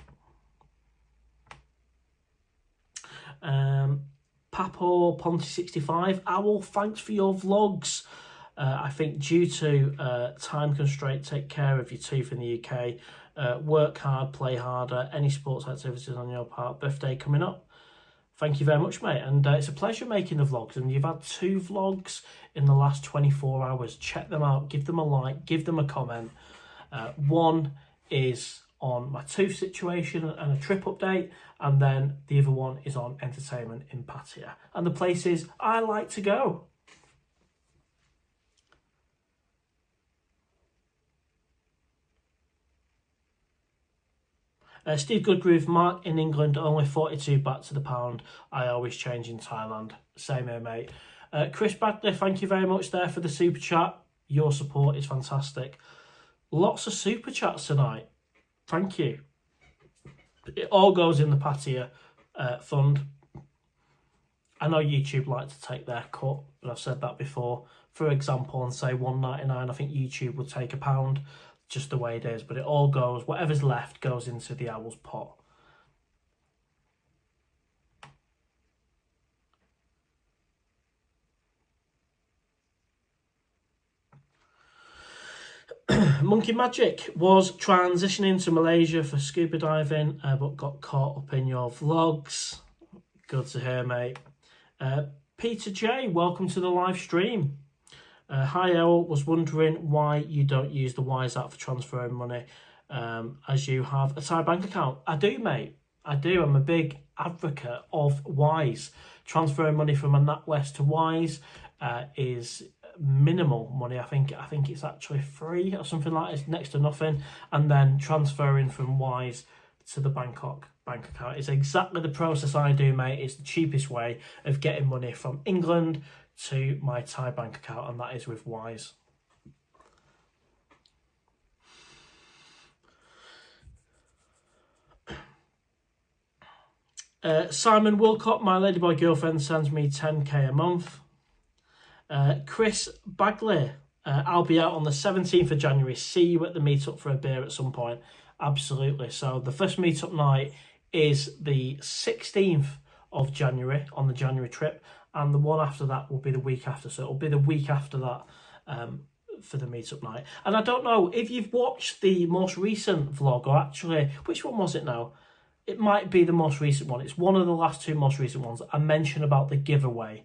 Speaker 1: Papo Ponty 65. Owl, thanks for your vlogs. I think due to time constraint, take care of your tooth in the UK. Work hard, play harder. Any sports activities on your part? Birthday coming up. Thank you very much, mate. And it's a pleasure making the vlogs. And you've had 2 vlogs in the last 24 hours. Check them out. Give them a like. Give them a comment. One is on my tooth situation and a trip update, and then the other one is on entertainment in Pattaya and the places I like to go. Steve Goodgroove, Mark in England, only 42 baht to the pound. I always change in Thailand. Same here, mate. Chris Bagley, thank you very much there for the super chat. Your support is fantastic. Lots of super chats tonight. Thank you. It all goes in the Pattaya fund. I know YouTube like to take their cut, but I've said that before. For example, on say $1.99, I think YouTube will take £1, just the way it is. But it all goes, whatever's left goes into the Owl's pot. Monkey Magic was transitioning to Malaysia for scuba diving, but got caught up in your vlogs. Good to hear, mate. Peter J, welcome to the live stream. Hi, El, was wondering why you don't use the Wise app for transferring money, as you have a Thai bank account. I do, mate. I do. I'm a big advocate of Wise. Transferring money from a NatWest to Wise is minimal money. I think it's actually free or something like that. It's next to nothing. And then transferring from Wise to the Bangkok bank account is exactly the process I do, mate. It's the cheapest way of getting money from England to my Thai bank account, and that is with Wise. Simon Wilcott, my ladyboy girlfriend, sends me 10k a month. Chris Bagley, I'll be out on the 17th of January. See you at the meetup for a beer at some point. Absolutely. So the first meetup night is the 16th of January on the January trip, and the one after that will be the week after. So it'll be the week after that for the meetup night. And I don't know if you've watched the most recent vlog, or actually, which one was it now? It might be the most recent one. It's one of the last two most recent ones. I mentioned about the giveaway.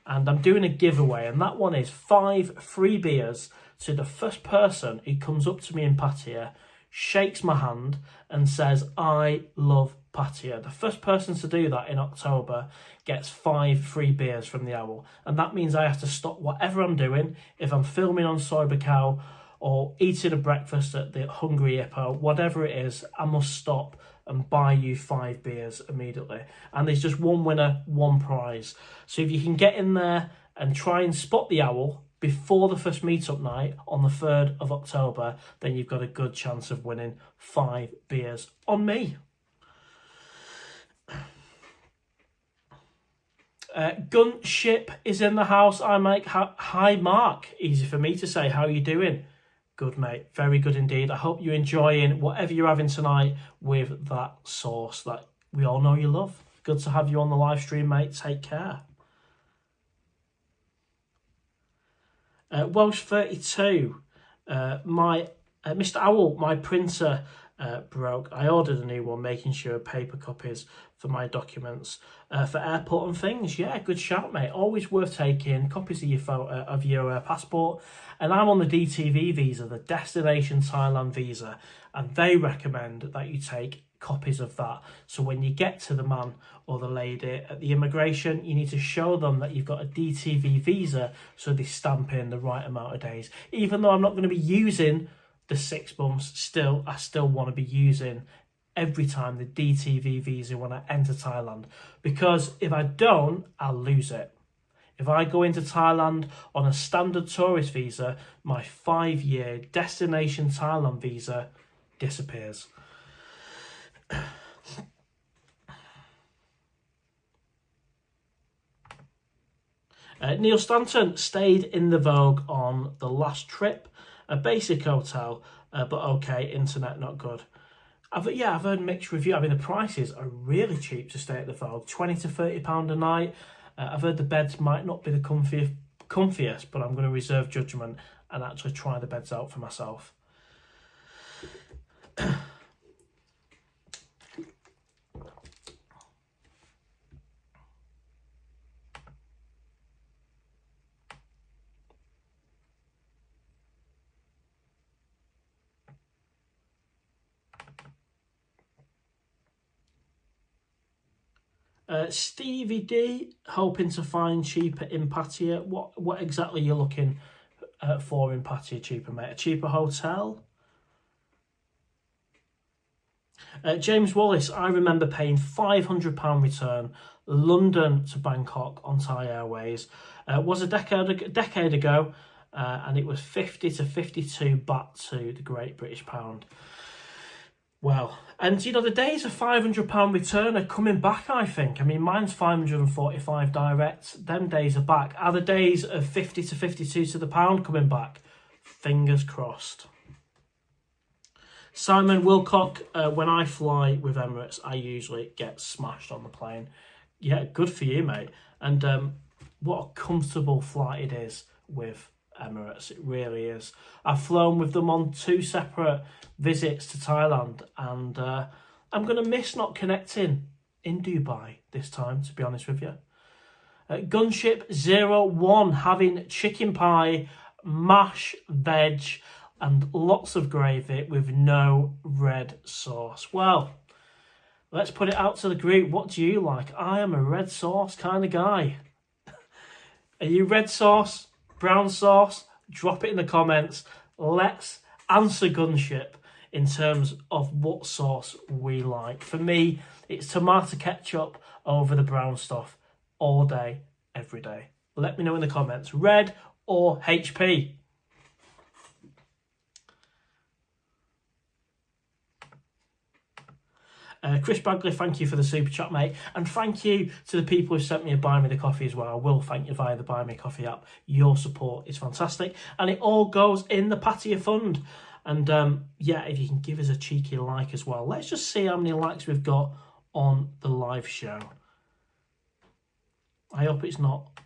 Speaker 1: And I'm doing a giveaway, and that one is 5 free beers to the first person who comes up to me in Pattaya, shakes my hand and says, I love Pattaya. The first person to do that in October gets 5 free beers from the Owl. And that means I have to stop whatever I'm doing. If I'm filming on Sober Cow or eating a breakfast at the Hungry Hippo, whatever it is, I must stop and buy you 5 beers immediately. And there's just one winner, one prize. So if you can get in there and try and spot the Owl before the first meetup night on the 3rd of October, then you've got a good chance of winning 5 beers on me. Gunship is in the house. Hi, Mark. Easy for me to say. How are you doing? Good, mate. Very good indeed. I hope you're enjoying whatever you're having tonight with that sauce that we all know you love. Good to have you on the live stream, mate. Take care. Welsh 32. Mr. Owl, my printer broke. I ordered a new one, making sure paper copies for my documents for airport and things. Yeah, good shout, mate. Always worth taking copies of your photo of your passport. And I'm on the DTV visa, the Destination Thailand visa, and they recommend that you take copies of that. So when you get to the man or the lady at the immigration, you need to show them that you've got a DTV visa, so they stamp in the right amount of days. Even though I'm not going to be using the 6 months, I still want to be using every time the DTV visa when I enter Thailand, because if I don't, I'll lose it. If I go into Thailand on a standard tourist visa, my 5-year Destination Thailand visa disappears. Neil Stanton stayed in the Vogue on the last trip. A basic hotel, but okay, internet not good. I've heard mixed review. I mean, the prices are really cheap to stay at the Vogue, £20 to £30 a night. I've heard the beds might not be the comfiest, but I'm going to reserve judgment and actually try the beds out for myself. Stevie D, hoping to find cheaper in Pattaya. What exactly are you looking for in Pattaya cheaper, mate? A cheaper hotel? James Wallace, I remember paying £500 return London to Bangkok on Thai Airways. Was a decade ago, and it was 50 to 52 baht to the Great British Pound. Well, and you know, the days of £500 return are coming back, I think. I mean, mine's 545 direct. Them days are back. Are the days of 50 to 52 to the pound coming back? Fingers crossed. Simon Wilcock, when I fly with Emirates, I usually get smashed on the plane. Yeah, good for you, mate. And what a comfortable flight it is with Emirates. It really is. I've flown with them on 2 separate visits to Thailand, and I'm going to miss not connecting in Dubai this time, to be honest with you. Gunship 01 having chicken pie, mash, veg, and lots of gravy with no red sauce. Well, let's put it out to the group. What do you like? I am a red sauce kind of guy. Are you red sauce, brown sauce? Drop it in the comments. Let's answer Gunship in terms of what sauce we like. For me, it's tomato ketchup over the brown stuff all day, every day. Let me know in the comments, red or HP. Chris Bagley, thank you for the super chat, mate. And thank you to the people who sent me a Buy Me the Coffee as well. I will thank you via the Buy Me Coffee app. Your support is fantastic. And it all goes in the Pattaya fund. And yeah, if you can give us a cheeky like as well. Let's just see how many likes we've got on the live show. I hope it's not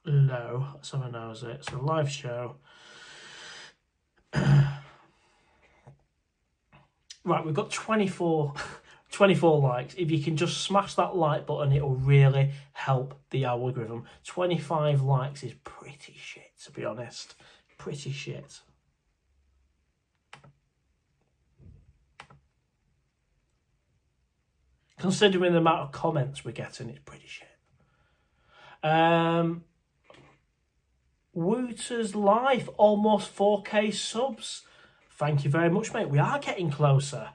Speaker 1: low. Someone knows it. So live show. Right, we've got 24 likes. If you can just smash that like button, it'll really help the algorithm. 25 likes is pretty shit, to be honest. Pretty shit. Considering the amount of comments we're getting, it's pretty shit. Wooter's Life, almost 4K subs. Thank you very much, mate. We are getting closer.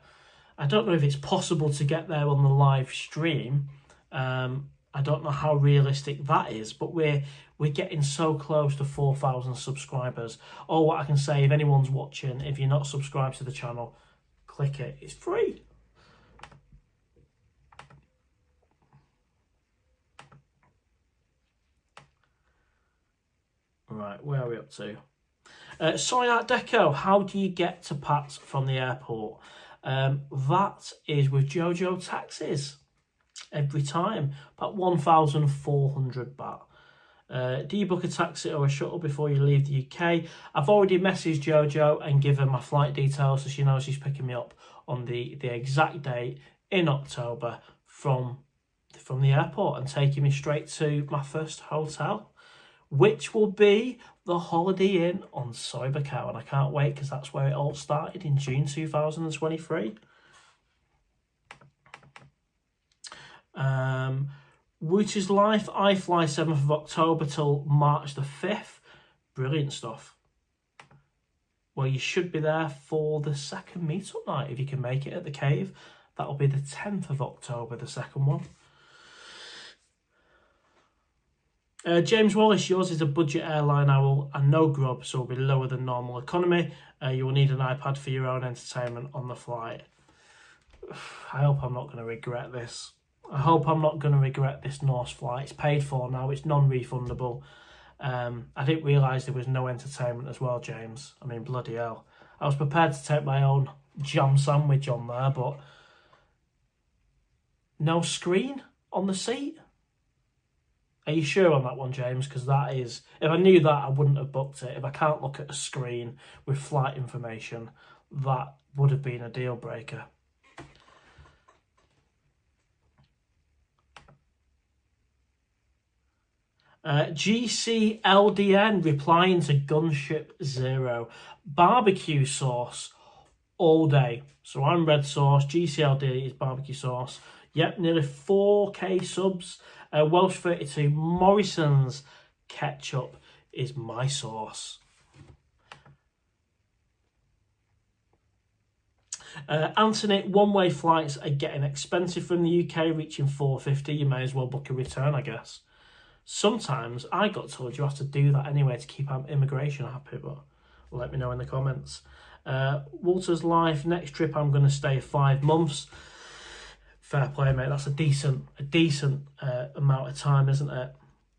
Speaker 1: I don't know if it's possible to get there on the live stream. I don't know how realistic that is, but we're getting so close to 4,000 subscribers. Or what I can say, if anyone's watching, if you're not subscribed to the channel, click it. It's free. Right, where are we up to? Soy Art Deco, how do you get to Pats from the airport? That is with Jojo taxis every time, about 1,400 baht. Do you book a taxi or a shuttle before you leave the UK? I've already messaged Jojo and given my flight details, so she knows she's picking me up on the exact date in October from the airport and taking me straight to my first hotel, which will be the Holiday Inn on Soi Buakhao. And I can't wait because that's where it all started in June 2023. Wooter's Life, I fly 7th of October till March the 5th. Brilliant stuff. Well, you should be there for the second meetup night if you can make it at the cave. That'll be the 10th of October, the second one. James Wallace, yours is a budget airline owl and no grub, so it'll be lower than normal economy. You will need an iPad for your own entertainment on the flight. I hope I'm not going to regret this. I hope I'm not going to regret this Norse flight. It's paid for now. It's non-refundable. I didn't realise there was no entertainment as well, James. I mean, bloody hell. I was prepared to take my own jam sandwich on there, but no screen on the seat? Are you sure on that one, James? Because that is... If I knew that, I wouldn't have booked it. If I can't look at a screen with flight information, that would have been a deal breaker. GCLDN replying to Gunship 0. Barbecue sauce all day. So I'm red sauce. GCLD is barbecue sauce. Yep, nearly 4K subs. Welsh 32, Morrison's ketchup is my sauce. Anthony, one-way flights are getting expensive from the UK, reaching $4.50. You may as well book a return, I guess. Sometimes I got told you have to do that anyway to keep immigration happy, but let me know in the comments. Walter's Life, next trip I'm going to stay 5 months. Fair play, mate. That's a decent amount of time, isn't it?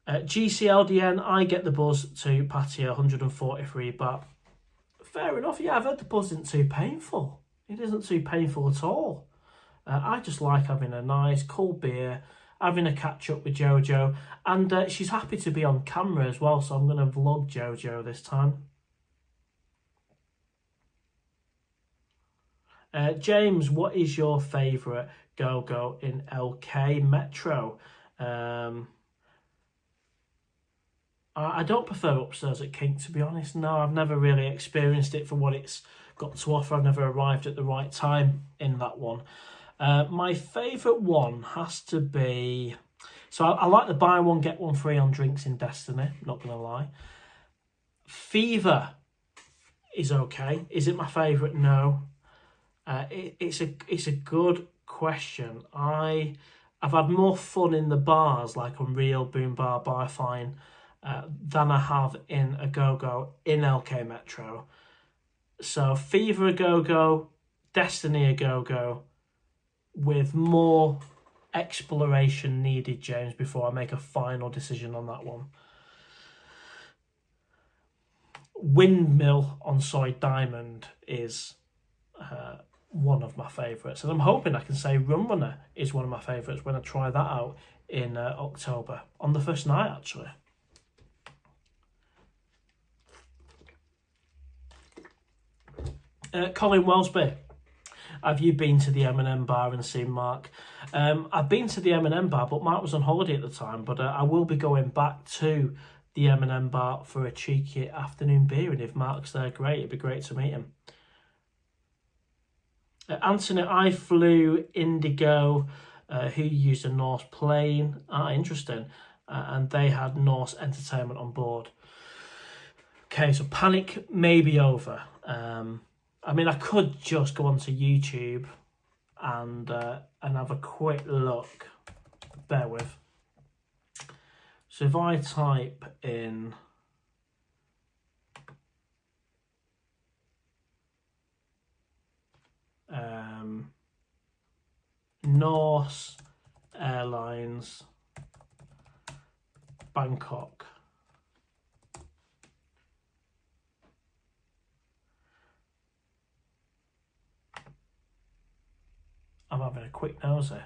Speaker 1: GCLDN, I get the buzz to Pattaya, 143 baht. Fair enough. Yeah, I've heard the buzz isn't too painful. It isn't too painful at all. I just like having a nice cold beer, having a catch up with Jojo, and she's happy to be on camera as well, so I'm going to vlog Jojo this time. James, what is your favourite go-go in LK Metro? I don't prefer upstairs at Kink, to be honest. No, I've never really experienced it for what it's got to offer. I've never arrived at the right time in that one. My favourite one has to be... So I like the buy one, get one free on drinks in Destiny, not going to lie. Fever is okay. Is it my favourite? No. It's a good question. I've had more fun in the bars, like Unreal, Boom Bar, Bar Fine, than I have in a go-go in LK Metro. So Fever a go-go, Destiny a go-go, with more exploration needed, James, before I make a final decision on that one. Windmill on Soy Diamond is one of my favourites, and I'm hoping I can say Rum Runner is one of my favourites when I try that out in October, on the first night actually. Colin Wellsby, have you been to the M&M bar and seen Mark? I've been to the M&M bar, but Mark was on holiday at the time, but I will be going back to the M&M bar for a cheeky afternoon beer, and if Mark's there, great, it'd be great to meet him. Anthony, I flew Indigo, who used a Norse plane. Interesting. And they had Norse entertainment on board. Okay, so panic may be over. I mean, I could just go onto YouTube and have a quick look. Bear with. So if I type in Norse Airlines Bangkok, I'm having a quick nosy.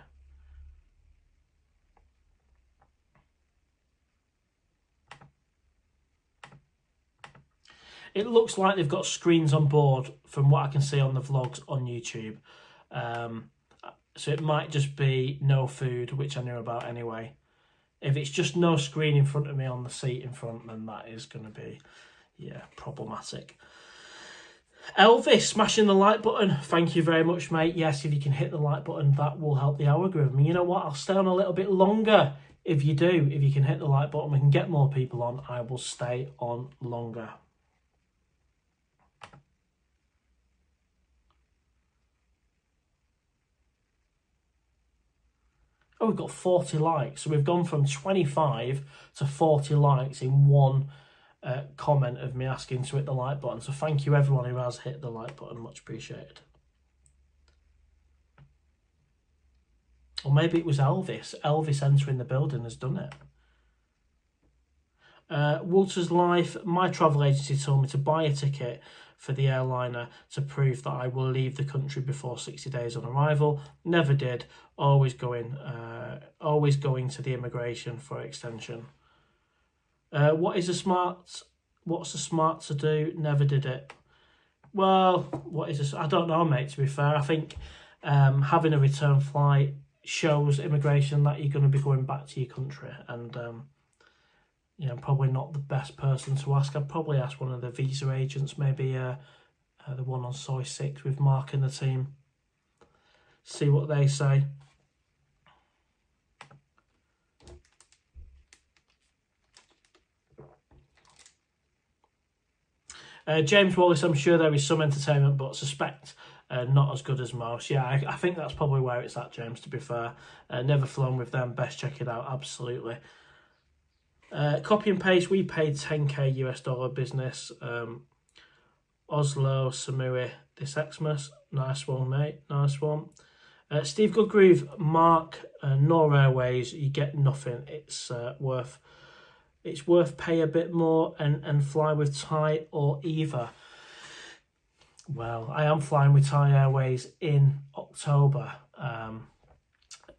Speaker 1: It looks like they've got screens on board from what I can see on the vlogs on YouTube. So it might just be no food, which I knew about anyway. If it's just no screen in front of me on the seat in front, then that is going to be, yeah, problematic. Elvis, smashing the like button. Thank you very much, mate. Yes, if you can hit the like button, that will help the algorithm. You know what? I'll stay on a little bit longer if you do. If you can hit the like button, we can get more people on. I will stay on longer. Oh, we've got 40 likes. So we've gone from 25 to 40 likes in one comment of me asking to hit the like button. So thank you everyone who has hit the like button. Much appreciated. Or maybe it was Elvis. Elvis entering the building has done it. Walter's Life, my travel agency told me to buy a ticket for the airliner to prove that I will leave the country before 60 days on arrival. Never did. Always going to the immigration for extension. What's the smart to do? Never did it. Well, what is this? I don't know, mate, to be fair. I think having a return flight shows immigration that you're going to be going back to your country, and you know, probably not the best person to ask. I'd probably ask one of the visa agents, maybe the one on Soy 6 with Mark and the team. See what they say. James Wallace, I'm sure there is some entertainment, but suspect not as good as most. Yeah, I think that's probably where it's at, James, to be fair. Never flown with them. Best check it out, absolutely. Copy and paste, we paid 10k US dollar business. Oslo, Samui this Xmas. Nice one, mate. Nice one. Steve Goodgroove, Mark, Nor Airways, you get nothing. It's worth pay a bit more and fly with Thai or either. Well, I am flying with Thai Airways in October.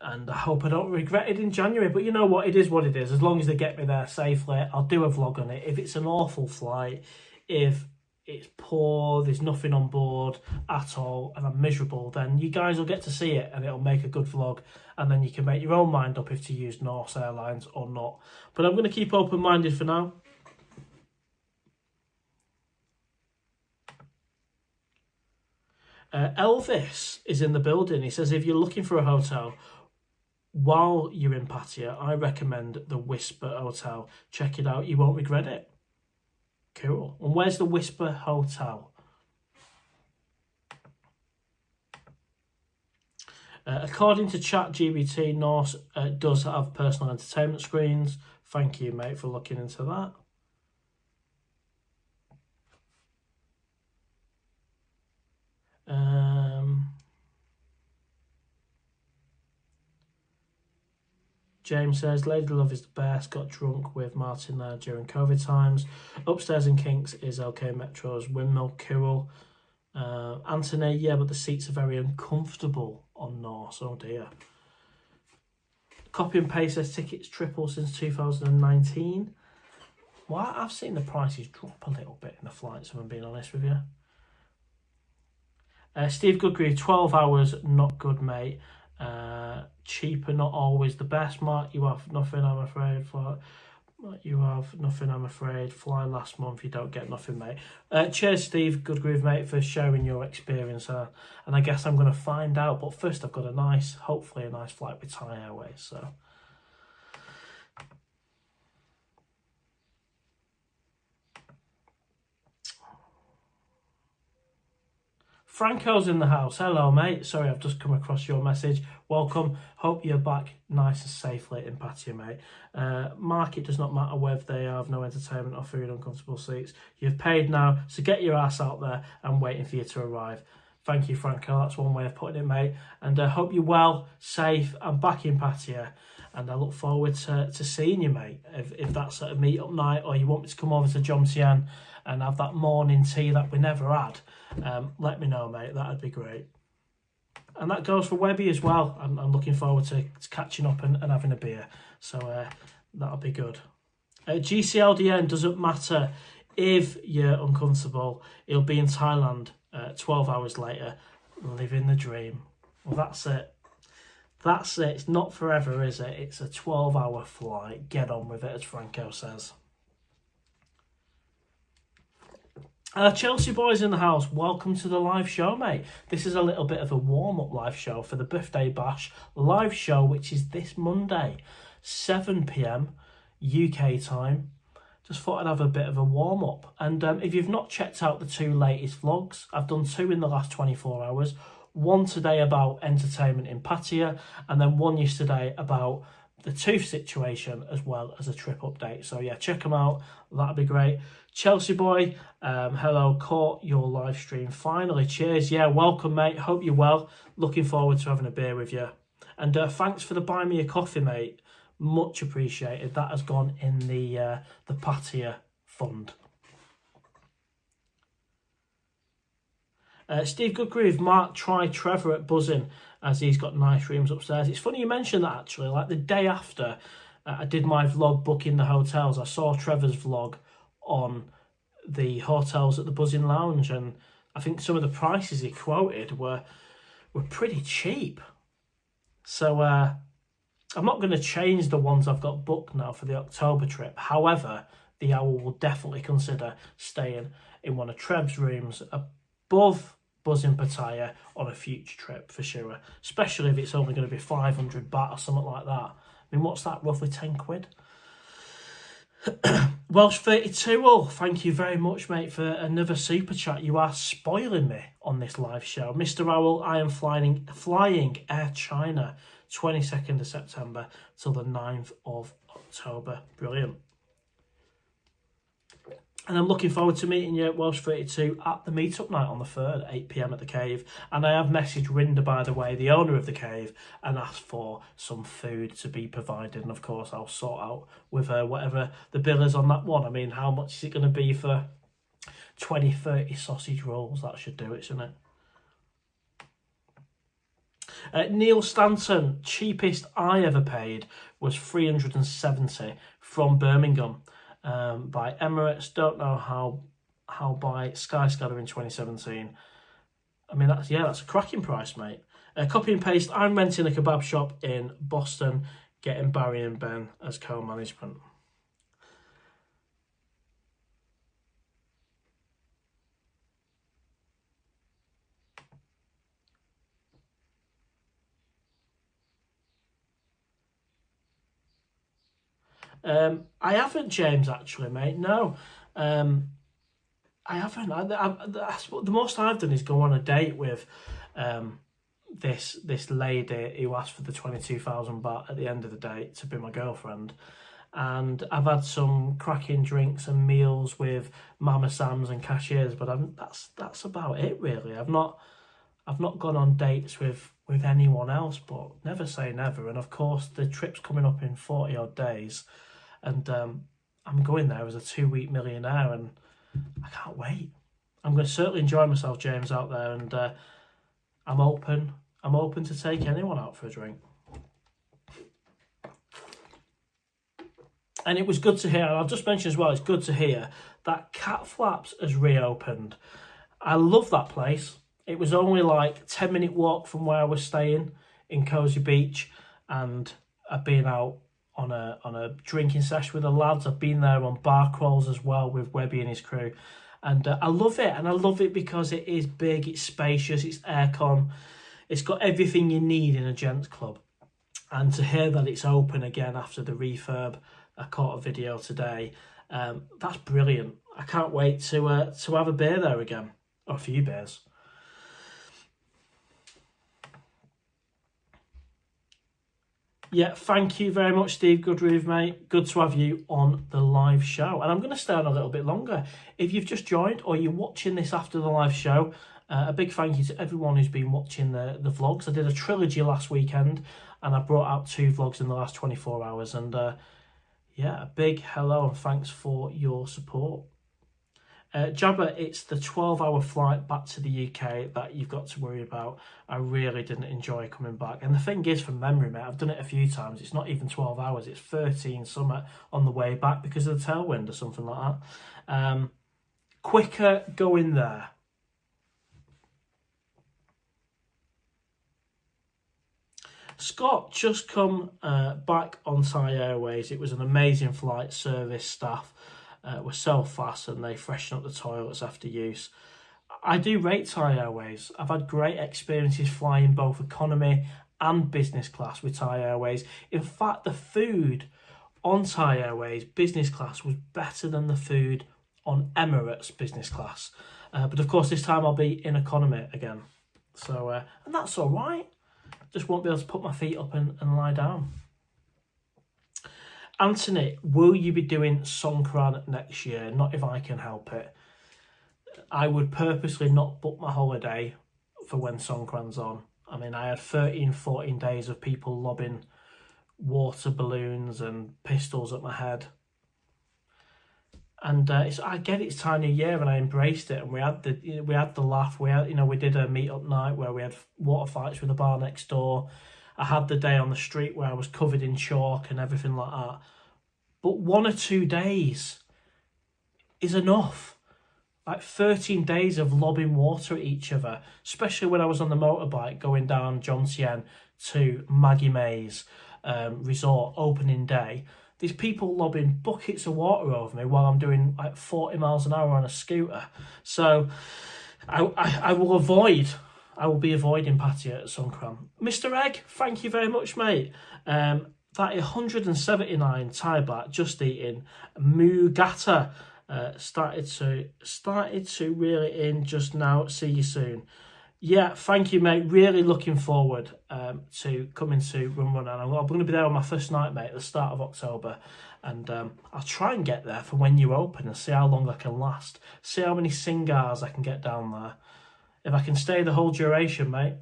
Speaker 1: and I hope I don't regret it in January. But you know what? It is what it is. As long as they get me there safely, I'll do a vlog on it. If it's an awful flight, if it's poor, there's nothing on board at all, and I'm miserable, then you guys will get to see it, and it'll make a good vlog, and then you can make your own mind up if to use Norse Airlines or not. But I'm going to keep open-minded for now. Elvis is in the building. He says, if you're looking for a hotel while you're in Pattaya, I recommend the Whisper Hotel. Check it out. You won't regret it. Cool. And where's the Whisper Hotel? According to ChatGPT, Norse does have personal entertainment screens. Thank you, mate, for looking into that. James says, Lady Love is the best. Got drunk with Martin there during COVID times. Upstairs in Kinks is OK Metro's Windmill. Cool. Anthony, yeah, but the seats are very uncomfortable on Norse. Oh dear. Copy and paste says tickets triple since 2019. Well, I've seen the prices drop a little bit in the flights, if I'm being honest with you. Steve Goodgrieve, 12 hours, not good, mate. Cheaper, not always the best. Mark, you have nothing, I'm afraid. You have nothing, I'm afraid. Fly last month, you don't get nothing, mate. Cheers, Steve Goodgrieve, mate, for sharing your experience. And I guess I'm going to find out. But first, I've got hopefully a nice flight with Thai Airways. So. Franco's in the house. Hello, mate. Sorry, I've just come across your message. Welcome. Hope you're back nice and safely in Pattaya, mate. Mark, it does not matter whether they have no entertainment or food, uncomfortable seats. You've paid now, so get your ass out there. I'm waiting for you to arrive. Thank you, Franco. That's one way of putting it, mate. And I hope you're well, safe, and back in Pattaya. And I look forward to seeing you, mate. If that's at a meet-up night, or you want me to come over to Jomtien and have that morning tea that we never had, let me know, mate. That'd be great. And that goes for Webby as well. I'm looking forward to catching up and having a beer. So that'll be good. GCLDN, doesn't matter if you're uncomfortable. He'll be in Thailand 12 hours later, living the dream. Well, that's it. That's it. It's not forever, is it? It's a 12-hour flight. Get on with it, as Franco says. Chelsea boys in the house, welcome to the live show, mate. This is a little bit of a warm-up live show for the Birthday Bash live show, which is this Monday, 7 p.m. UK time. Just thought I'd have a bit of a warm-up. And if you've not checked out the 2 latest vlogs, I've done 2 in the last 24 hours. One today about entertainment in Pattaya, and then one yesterday about the tooth situation, as well as a trip update. So yeah, check them out. That'd be great. Chelsea boy, hello, caught your live stream finally. Cheers. Yeah, welcome, mate. Hope you're well. Looking forward to having a beer with you. And thanks for the buy me a coffee, mate. Much appreciated. That has gone in the Pattaya fund. Steve Goodgrieve, Mark, try Trevor at Buzzing, as he's got nice rooms upstairs. It's funny you mentioned that, actually. Like the day after I did my vlog booking the hotels, I saw Trevor's vlog on the hotels at the Buzzing Lounge, and I think some of the prices he quoted were pretty cheap. So I'm not going to change the ones I've got booked now for the October trip. However, the Owl will definitely consider staying in one of Trev's rooms above Buzzing Pattaya on a future trip for sure, especially if it's only going to be 500 baht or something like that. I mean, what's that, roughly 10 quid? Welsh 32, well, thank you very much, mate, for another super chat. You are spoiling me on this live show. Mr. Owl, I am flying Air China 22nd of September till the 9th of October. Brilliant. And I'm looking forward to meeting you at Welsh 32 at the meetup night on the 3rd, 8 p.m. at the Cave. And I have messaged Rinda, by the way, the owner of the Cave, and asked for some food to be provided. And of course, I'll sort out with her whatever the bill is on that one. I mean, how much is it going to be for 20, 30 sausage rolls? That should do it, shouldn't it? Neil Stanton, cheapest I ever paid was $370 from Birmingham by Emirates. Don't know how by Skyscanner in 2017. I mean, that's a cracking price, mate. Copy and paste. I'm renting a kebab shop in Boston, getting Barry and Ben as co-management. I haven't, James, actually, mate. No, I haven't. The most I've done is go on a date with this lady who asked for the 22,000 baht at the end of the date to be my girlfriend. And I've had some cracking drinks and meals with Mama Sam's and cashiers, but that's about it, really. I've not gone on dates with anyone else, but never say never. And of course, the trip's coming up in 40 odd days, and I'm going there as a 2-week millionaire, and I can't wait. I'm going to certainly enjoy myself, James, out there, and I'm open to take anyone out for a drink. And it was good to hear, and I'll just mention as well, it's good to hear that Cat Flaps has reopened. I love that place. It was only like 10-minute walk from where I was staying in Cozy Beach, and I've been out on a drinking session with the lads. I've been there on bar crawls as well with Webby and his crew, and I love it. And I love it because it is big, it's spacious, it's aircon, it's got everything you need in a gents club. And to hear that it's open again after the refurb, I caught a video today. That's brilliant. I can't wait to have a beer there again, or a few beers. Yeah, thank you very much, Steve Goodroof, mate. Good to have you on the live show. And I'm going to stay on a little bit longer. If you've just joined or you're watching this after the live show, a big thank you to everyone who's been watching the vlogs. I did a trilogy last weekend, and I brought out 2 vlogs in the last 24 hours. And yeah, a big hello and thanks for your support. Jabba, it's the 12-hour flight back to the UK that you've got to worry about. I really didn't enjoy coming back. And the thing is, from memory, mate, I've done it a few times. It's not even 12 hours. It's 13 something on the way back because of the tailwind or something like that. Quicker going there. Scott, just come back on Thai Airways. It was an amazing flight. Service staff were so fast, and they freshen up the toilets after use. I do rate Thai Airways. I've had great experiences flying both economy and business class with Thai Airways. In fact, the food on Thai Airways business class was better than the food on Emirates business class. But of course, this time I'll be in economy again. So, and that's all right. Just won't be able to put my feet up and lie down. Anthony, will you be doing Songkran next year? Not if I can help it. I would purposely not book my holiday for when Songkran's on. I mean, I had 13, 14 days of people lobbing water balloons and pistols at my head. And I get it's Tiny Year, and I embraced it. And we had the laugh. We did a meet-up night where we had water fights with the bar next door. I had the day on the street where I was covered in chalk and everything like that. But 1 or 2 days is enough. Like 13 days of lobbing water at each other, especially when I was on the motorbike going down John Tien to Maggie May's resort opening day. There's people lobbing buckets of water over me while I'm doing like 40 miles an hour on a scooter. So I will be avoiding Pattaya at Songkran. Mr. Egg, thank you very much, mate. That 179 Thai baht just eating. Mugata started to reel it in just now. See you soon. Yeah, thank you, mate. Really looking forward to coming to Run. And I'm going to be there on my first night, mate, at the start of October. And I'll try and get there for when you open and see how long I can last. See how many singars I can get down there. If I can stay the whole duration, mate.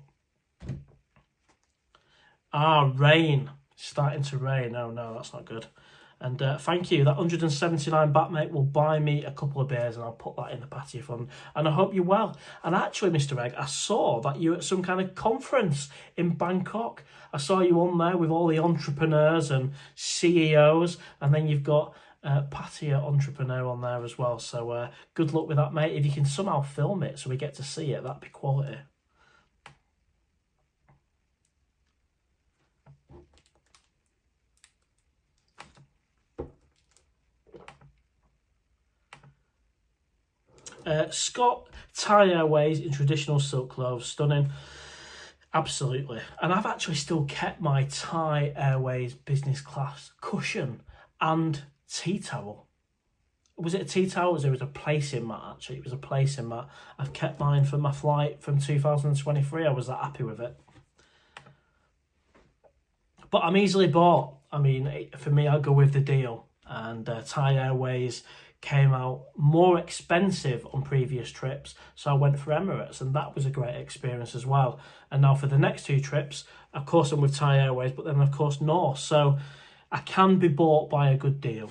Speaker 1: Rain. Starting to rain. Oh, no, that's not good. And thank you. That 179 baht, mate, will buy me a couple of beers and I'll put that in the Pattaya fund. And I hope you're well. And actually, Mr. Egg, I saw that you were at some kind of conference in Bangkok. I saw you on there with all the entrepreneurs and CEOs. And then you've got Pattaya entrepreneur on there as well. So good luck with that, mate. If you can somehow film it so we get to see it, that'd be quality. Scott, Thai Airways in traditional silk clothes, stunning. Absolutely. And I've actually still kept my Thai Airways business class cushion and tea towel. Was it a tea towel? It was a placing mat, actually. It was a placing mat. I've kept mine for my flight from 2023. I was that happy with it. But I'm easily bought. I mean, for me, I'll go with the deal. And Thai Airways came out more expensive on previous trips, so I went for Emirates, and that was a great experience as well. And now for the next two trips, of course I'm with Thai Airways, but then of course North, so I can be bought by a good deal.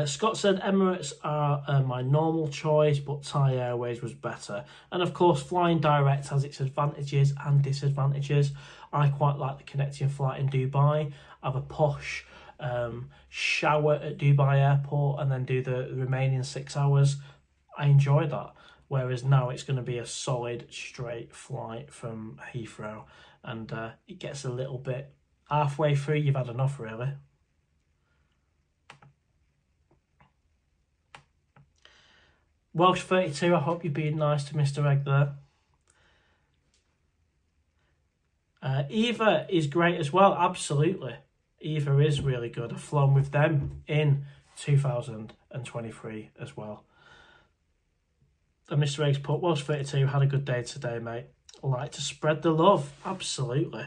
Speaker 1: Scott said Emirates are my normal choice, but Thai Airways was better. And of course, flying direct has its advantages and disadvantages. I quite like the connecting flight in Dubai. I have a posh shower at Dubai airport and then do the remaining 6 hours. I enjoy that. Whereas now it's going to be a solid straight flight from Heathrow. And it gets a little bit halfway through, you've had enough really. Welsh 32, I hope you're being nice to Mr. Egg there. Eva is great as well, absolutely. Eva is really good. I've flown with them in 2023 as well. And Mr. Egg's put, Welsh 32, had a good day today, mate. I like to spread the love, absolutely.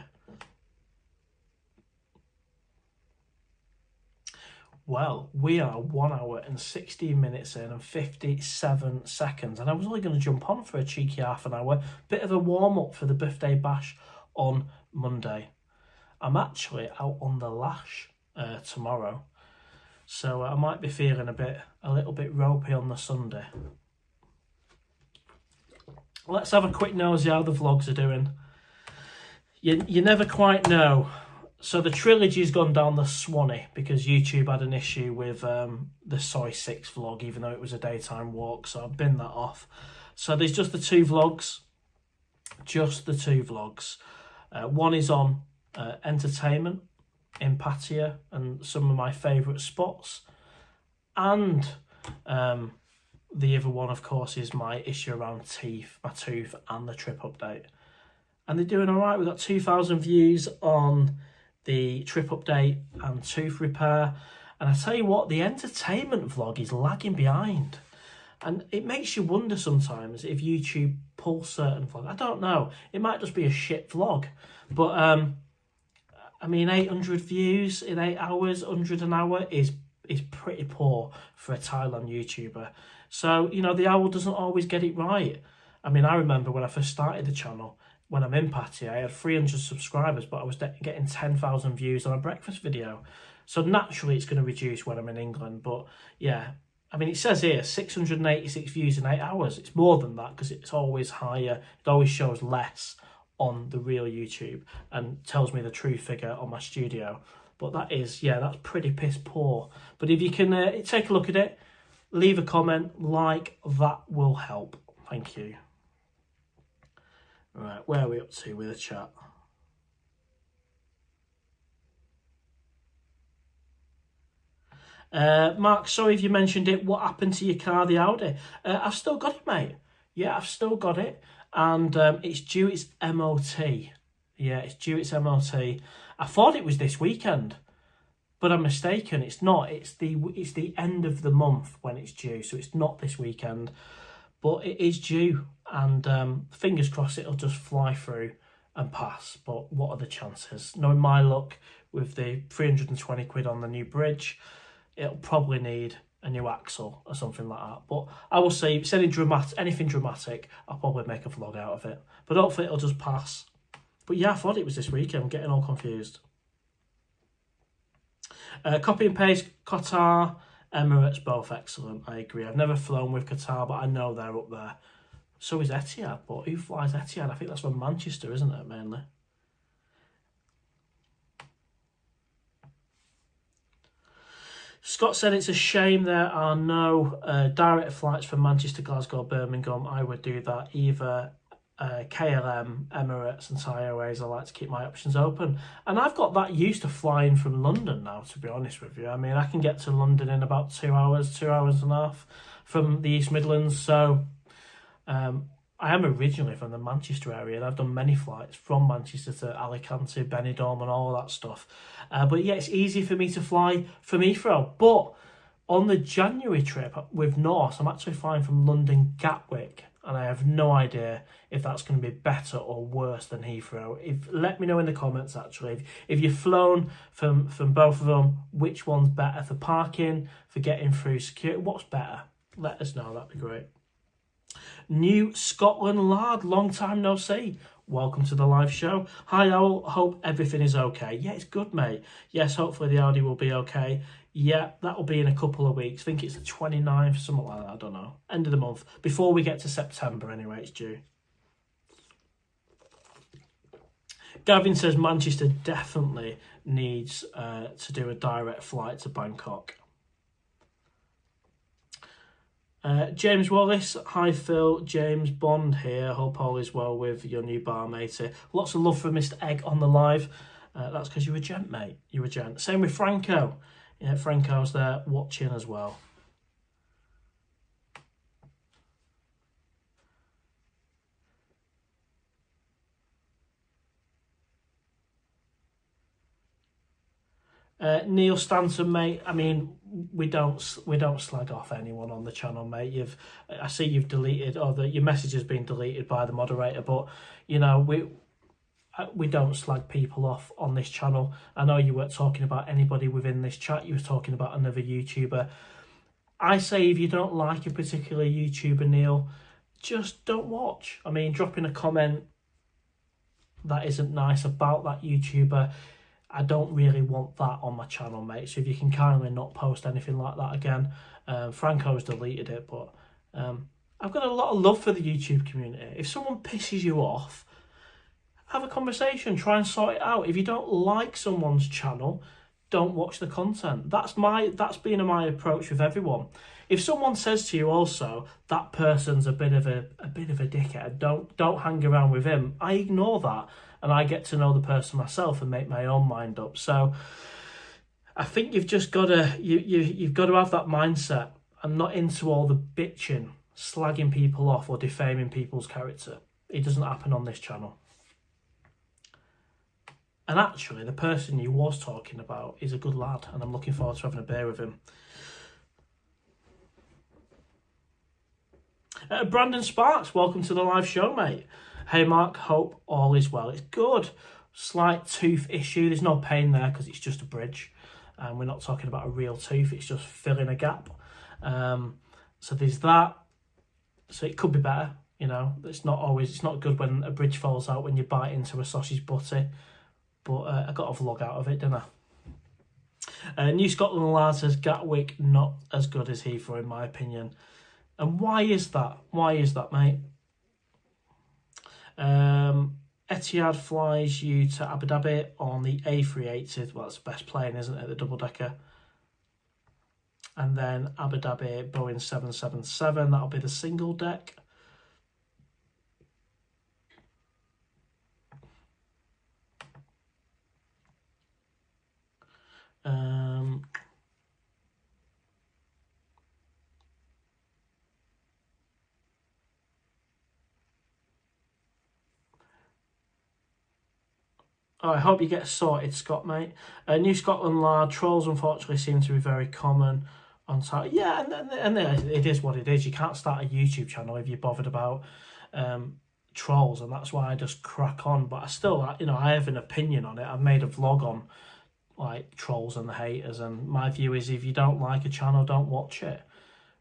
Speaker 1: Well, we are 1 hour and 16 minutes in and 57 seconds. And I was only going to jump on for a cheeky half an hour. Bit of a warm-up for the birthday bash on Monday. I'm actually out on the lash tomorrow. So I might be feeling a little bit ropey on the Sunday. Let's have a quick nosy how the vlogs are doing. You never quite know. So the trilogy's gone down the Swanee because YouTube had an issue with the Soy 6 vlog, even though it was a daytime walk, so I've binned that off. So there's just the two vlogs. Just the two vlogs. One is on entertainment in Pattaya and some of my favourite spots. And the other one, of course, is my issue around my tooth and the trip update. And they're doing all right. We've got 2,000 views on the trip update and tooth repair. And I tell you what, the entertainment vlog is lagging behind. And it makes you wonder sometimes if YouTube pulls certain vlogs. I don't know. It might just be a shit vlog. But, I mean, 800 views in 8 hours, 100 an hour is pretty poor for a Thailand YouTuber. So, you know, the owl doesn't always get it right. I mean, I remember when I first started the channel, when I'm in Pattaya, I had 300 subscribers, but I was getting 10,000 views on a breakfast video. So naturally it's going to reduce when I'm in England. But yeah, I mean, it says here 686 views in 8 hours. It's more than that because it's always higher. It always shows less on the real YouTube and tells me the true figure on my studio. But that is, yeah, that's pretty piss poor. But if you can take a look at it, leave a comment, like, that will help. Thank you. Right, where are we up to with the chat? Mark, sorry if you mentioned it. What happened to your car, the Audi? I've still got it, mate. Yeah, I've still got it. And it's due its MOT. Yeah, it's due its MOT. I thought it was this weekend, but I'm mistaken. It's not. It's the end of the month when it's due, so it's not this weekend. But it is due, and fingers crossed it'll just fly through and pass. But what are the chances? Knowing my luck with the 320 quid on the new bridge, it'll probably need a new axle or something like that. But I will say, if it's anything dramatic, I'll probably make a vlog out of it. But hopefully it'll just pass. But yeah, I thought it was this weekend. I'm getting all confused. Copy and paste, Qatar, Emirates, both excellent. I agree. I've never flown with Qatar, but I know they're up there. So is Etihad, but who flies Etihad? I think that's from Manchester, isn't it, mainly? Scott said it's a shame there are no direct flights from Manchester, Glasgow, Birmingham. I would do that either KLM, Emirates and Thai Airways. I like to keep my options open. And I've got that used to flying from London now, to be honest with you. I mean, I can get to London in about 2 hours, 2.5 hours from the East Midlands. So I am originally from the Manchester area, and I've done many flights from Manchester to Alicante, Benidorm and all that stuff. But yeah, it's easy for me to fly from Heathrow. But on the January trip with Norse, I'm actually flying from London Gatwick, and I have no idea if that's going to be better or worse than Heathrow. Let me know in the comments, actually. If you've flown from both of them, which one's better for parking, for getting through security? What's better? Let us know, that'd be great. New Scotland lad, long time no see. Welcome to the live show. Hi, Owl. Hope everything is okay. Yeah, it's good, mate. Yes, hopefully the Audi will be okay. Yeah, that'll be in a couple of weeks. I think it's the 29th, something like that. I don't know. End of the month. Before we get to September, anyway, it's due. Gavin says Manchester definitely needs to do a direct flight to Bangkok. James Wallace, hi Phil, James Bond here. Hope all is well with your new barmate. Lots of love for Mr. Egg on the live. That's because you're a gent, mate. You're a gent. Same with Franco. Yeah, Franco's there watching as well. Neil Stanton, mate. I mean, we don't slag off anyone on the channel, mate. I see you've deleted, or your message has been deleted by the moderator, but you know we don't slag people off on this channel. I know you weren't talking about anybody within this chat. You were talking about another YouTuber. I say if you don't like a particular YouTuber, Neil, just don't watch. I mean, dropping a comment that isn't nice about that YouTuber, I don't really want that on my channel, mate. So if you can kindly not post anything like that again. Franco's deleted it, but I've got a lot of love for the YouTube community. If someone pisses you off, have a conversation, try and sort it out. If you don't like someone's channel, don't watch the content. That's been my approach with everyone. If someone says to you also that person's a bit of a dickhead, don't hang around with him, I ignore that. And I get to know the person myself and make my own mind up. So I think you've just got to you've got to have that mindset. I'm not into all the bitching, slagging people off or defaming people's character. It doesn't happen on this channel. And actually, the person you was talking about is a good lad, and I'm looking forward to having a beer with him. Brandon Sparks, welcome to the live show, mate. Hey Mark, hope all is well. It's good. Slight tooth issue. There's no pain there because it's just a bridge. And we're not talking about a real tooth. It's just filling a gap. So there's that. So it could be better. You know, it's not good when a bridge falls out when you bite into a sausage butty. But I got a vlog out of it, didn't I? New Scotland lad says Gatwick not as good as Heathrow in my opinion. And why is that? Why is that, mate? Etihad flies you to Abu Dhabi on the A380. Well, that's the best plane, isn't it? The double decker. And then Abu Dhabi Boeing 777. That'll be the single deck. Oh, I hope you get sorted, Scott, mate. New Scotland lad, trolls unfortunately seem to be very common on site. Yeah, and it is what it is. You can't start a YouTube channel if you're bothered about trolls, and that's why I just crack on. But I still, you know, I have an opinion on it. I've made a vlog like trolls and the haters, and my view is if you don't like a channel, don't watch it.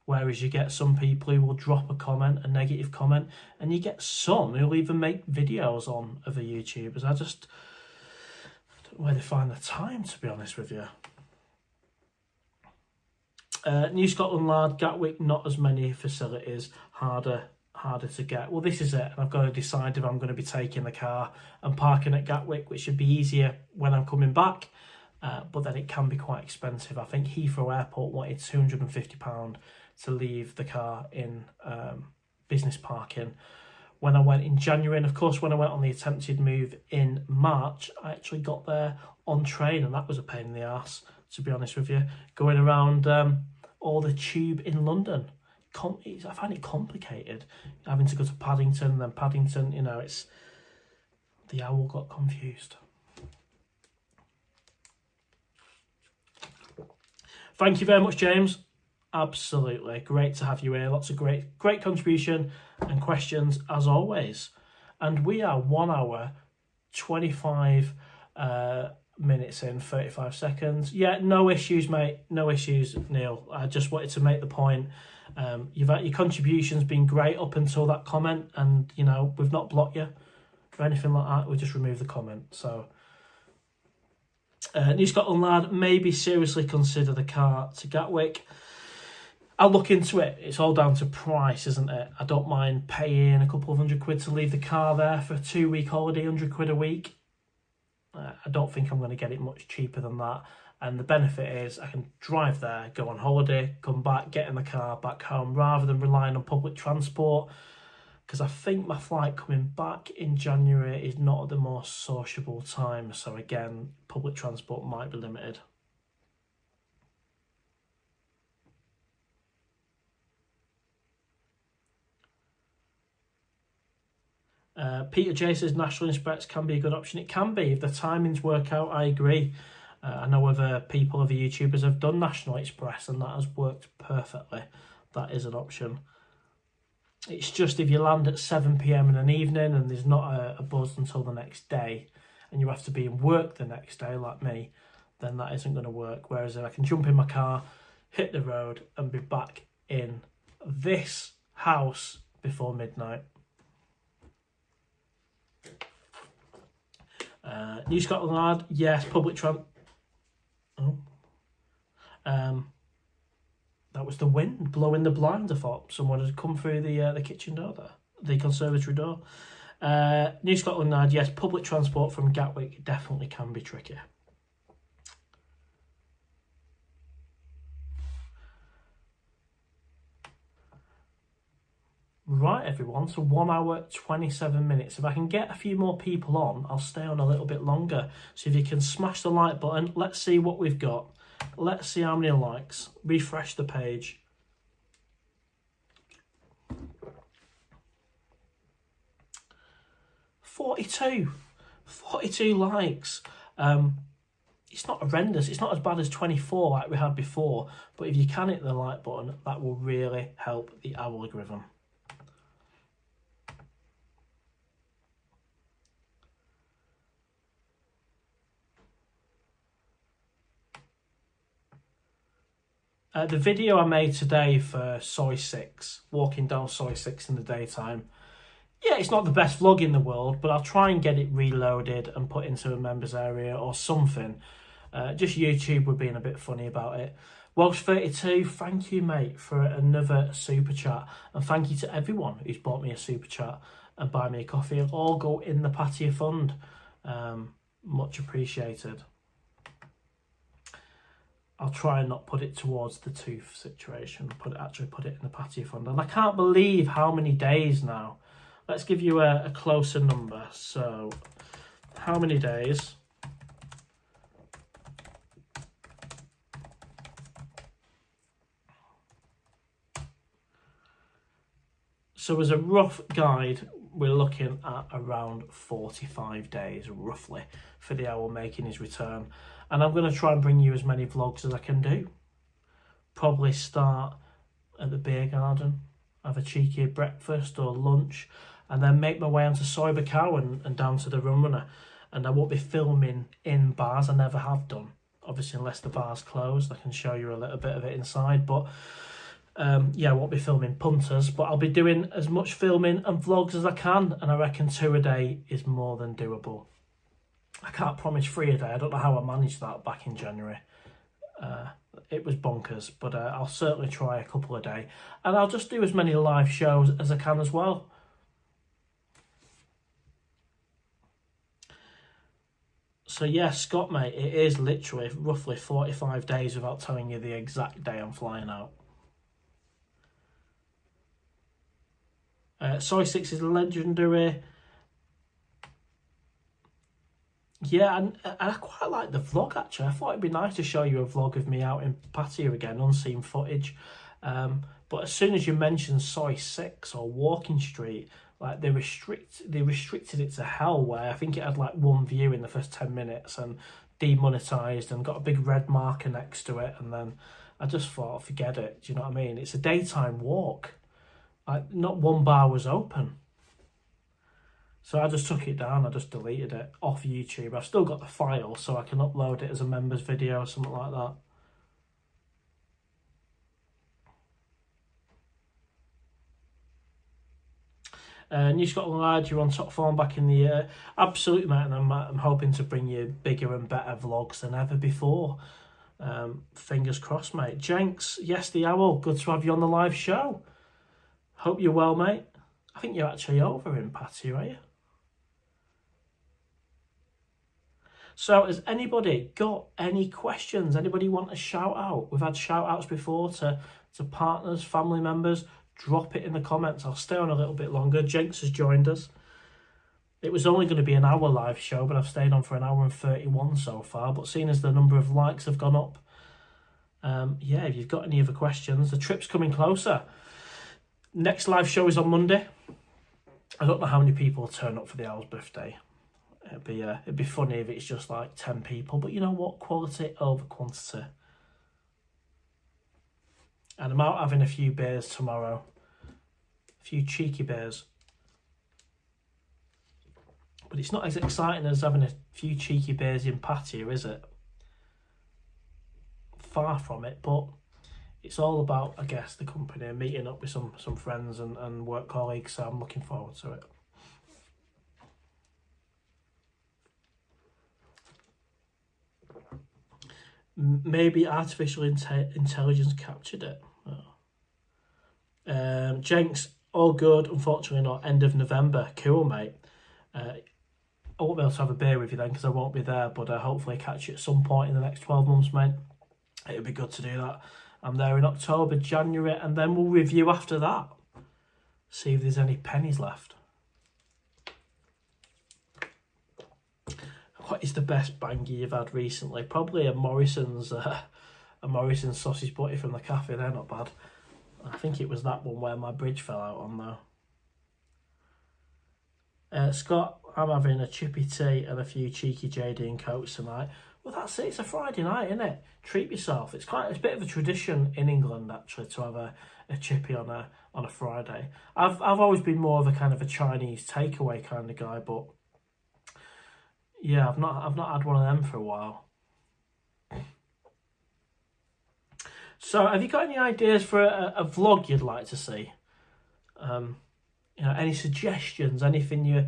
Speaker 1: Whereas you get some people who will drop a comment, a negative comment, and you get some who'll even make videos on other YouTubers. I don't know where they find the time, to be honest with you. New Scotland lad, Gatwick, not as many facilities, harder to get. Well, this is it, and I've got to decide if I'm going to be taking the car and parking at Gatwick, which should be easier when I'm coming back, but then it can be quite expensive. I think Heathrow Airport wanted £250 to leave the car in business parking when I went in January, and of course when I went on the attempted move in March, I actually got there on train, and that was a pain in the arse, to be honest with you, going around all the tube in London. I find it complicated having to go to Paddington, and then Paddington, you know, it's the owl got confused. Thank you very much, James. Absolutely great to have you here. Lots of great contribution and questions as always. And we are 1 hour 25 minutes in, 35 seconds. Yeah, no issues, mate. No issues, Neil. I just wanted to make the point. Your contribution's been great up until that comment, and you know we've not blocked you or anything like that. We just removed the comment. So, New Scotland lad, maybe seriously consider the car to Gatwick. I'll look into it. It's all down to price, isn't it? I don't mind paying a couple of £100 to leave the car there for a 2-week holiday, £100 a week. I don't think I'm going to get it much cheaper than that. And the benefit is I can drive there, go on holiday, come back, get in the car, back home, rather than relying on public transport. Because I think my flight coming back in January is not at the most sociable time. So again, public transport might be limited. Peter J says National Express can be a good option. It can be if the timings work out. I agree. I know other people, other YouTubers have done National Express and that has worked perfectly. That is an option. It's just if you land at 7 PM in an evening and there's not a buzz until the next day and you have to be in work the next day like me, then that isn't going to work. Whereas if I can jump in my car, hit the road and be back in this house before midnight. New Scotland lad, yes, public transport. That was the wind blowing the blind. I thought someone had come through the kitchen door there, the conservatory door. New Scotland lad, yes, public transport from Gatwick definitely can be tricky. Right, everyone, so 1 hour 27 minutes. If I can get a few more people on, I'll stay on a little bit longer. So if you can smash the like button, let's see what we've got. Let's see how many likes. Refresh the page. $42 likes. It's not horrendous. It's not as bad as 24 like we had before. But if you can hit the like button, that will really help the algorithm. The video I made today for Soy 6, walking down Soy 6 in the daytime, yeah, it's not the best vlog in the world, but I'll try and get it reloaded and put into a members area or something. Just YouTube were being a bit funny about it. Welsh32, thank you, mate, for another super chat. And thank you to everyone who's bought me a super chat and buy me a coffee. It'll all go in the Pattaya fund. Much appreciated. I'll try and not put it towards the tooth situation. Actually put it in the Pattaya fund. And I can't believe how many days now. Let's give you a closer number. So, how many days? So as a rough guide, we're looking at around 45 days, roughly, for the owl making his return. And I'm going to try and bring you as many vlogs as I can do. Probably start at the beer garden, have a cheeky breakfast or lunch, and then make my way onto Soyber Cow and down to the Rum Runner. And I won't be filming in bars, I never have done. Obviously, unless the bar's closed, I can show you a little bit of it inside. But yeah, I won't be filming punters, but I'll be doing as much filming and vlogs as I can, and I reckon 2 a day is more than doable. I can't promise 3 a day. I don't know how I managed that back in January. It was bonkers, but I'll certainly try a couple a day, and I'll just do as many live shows as I can as well. So yeah, Scott, mate, it is literally roughly 45 days without telling you the exact day I'm flying out. Soy 6 is legendary. Yeah, and I quite like the vlog, actually. I thought it'd be nice to show you a vlog of me out in Pattaya again, unseen footage. But as soon as you mention Soy 6 or Walking Street, like they restricted it to hell, where I think it had like 1 view in the first 10 minutes and demonetized and got a big red marker next to it. And then I just thought, forget it. Do you know what I mean? It's a daytime walk. Like, not one bar was open. So I just took it down. I just deleted it off YouTube. I've still got the file, so I can upload it as a members video or something like that. New Scotland lad, you're on top form back in the year. Absolutely, mate, and I'm hoping to bring you bigger and better vlogs than ever before. Fingers crossed, mate. Jenks, yes, the owl, good to have you on the live show. Hope you're well, mate. I think you're actually over in Pattaya, are you? So has anybody got any questions? Anybody want a shout out? We've had shout outs before to partners, family members. Drop it in the comments. I'll stay on a little bit longer. Jenks has joined us. It was only going to be an hour live show, but I've stayed on for 1 hour and 31 so far. But seeing as the number of likes have gone up, yeah, if you've got any other questions, the trip's coming closer. Next live show is on Monday. I don't know how many people will turn up for the owl's birthday. It'd be funny if it's just like 10 people, but you know what? Quality over quantity. And I'm out having a few beers tomorrow. A few cheeky beers. But it's not as exciting as having a few cheeky beers in Pattaya, is it? Far from it, but it's all about, I guess, the company, meeting up with some friends and work colleagues, so I'm looking forward to it. Maybe artificial intelligence captured it. Oh. Jenks, all good. Unfortunately not. End of November. Cool, mate. I won't be able to have a beer with you then because I won't be there, but hopefully catch you at some point in the next 12 months, mate. It'll be good to do that. I'm there in October, January, and then we'll review after that. See if there's any pennies left. What is the best bangy you've had recently? Probably a Morrison's sausage butty from the cafe. They're not bad. I think it was that one where my bridge fell out on though. Scott, I'm having a chippy tea and a few cheeky JD and Cokes tonight. Well, that's it. It's a Friday night, isn't it? Treat yourself. It's a bit of a tradition in England actually to have a chippy on a Friday. I've always been more of a kind of a Chinese takeaway kind of guy, but yeah, I've not had one of them for a while. So, have you got any ideas for a vlog you'd like to see? You know, any suggestions? Anything you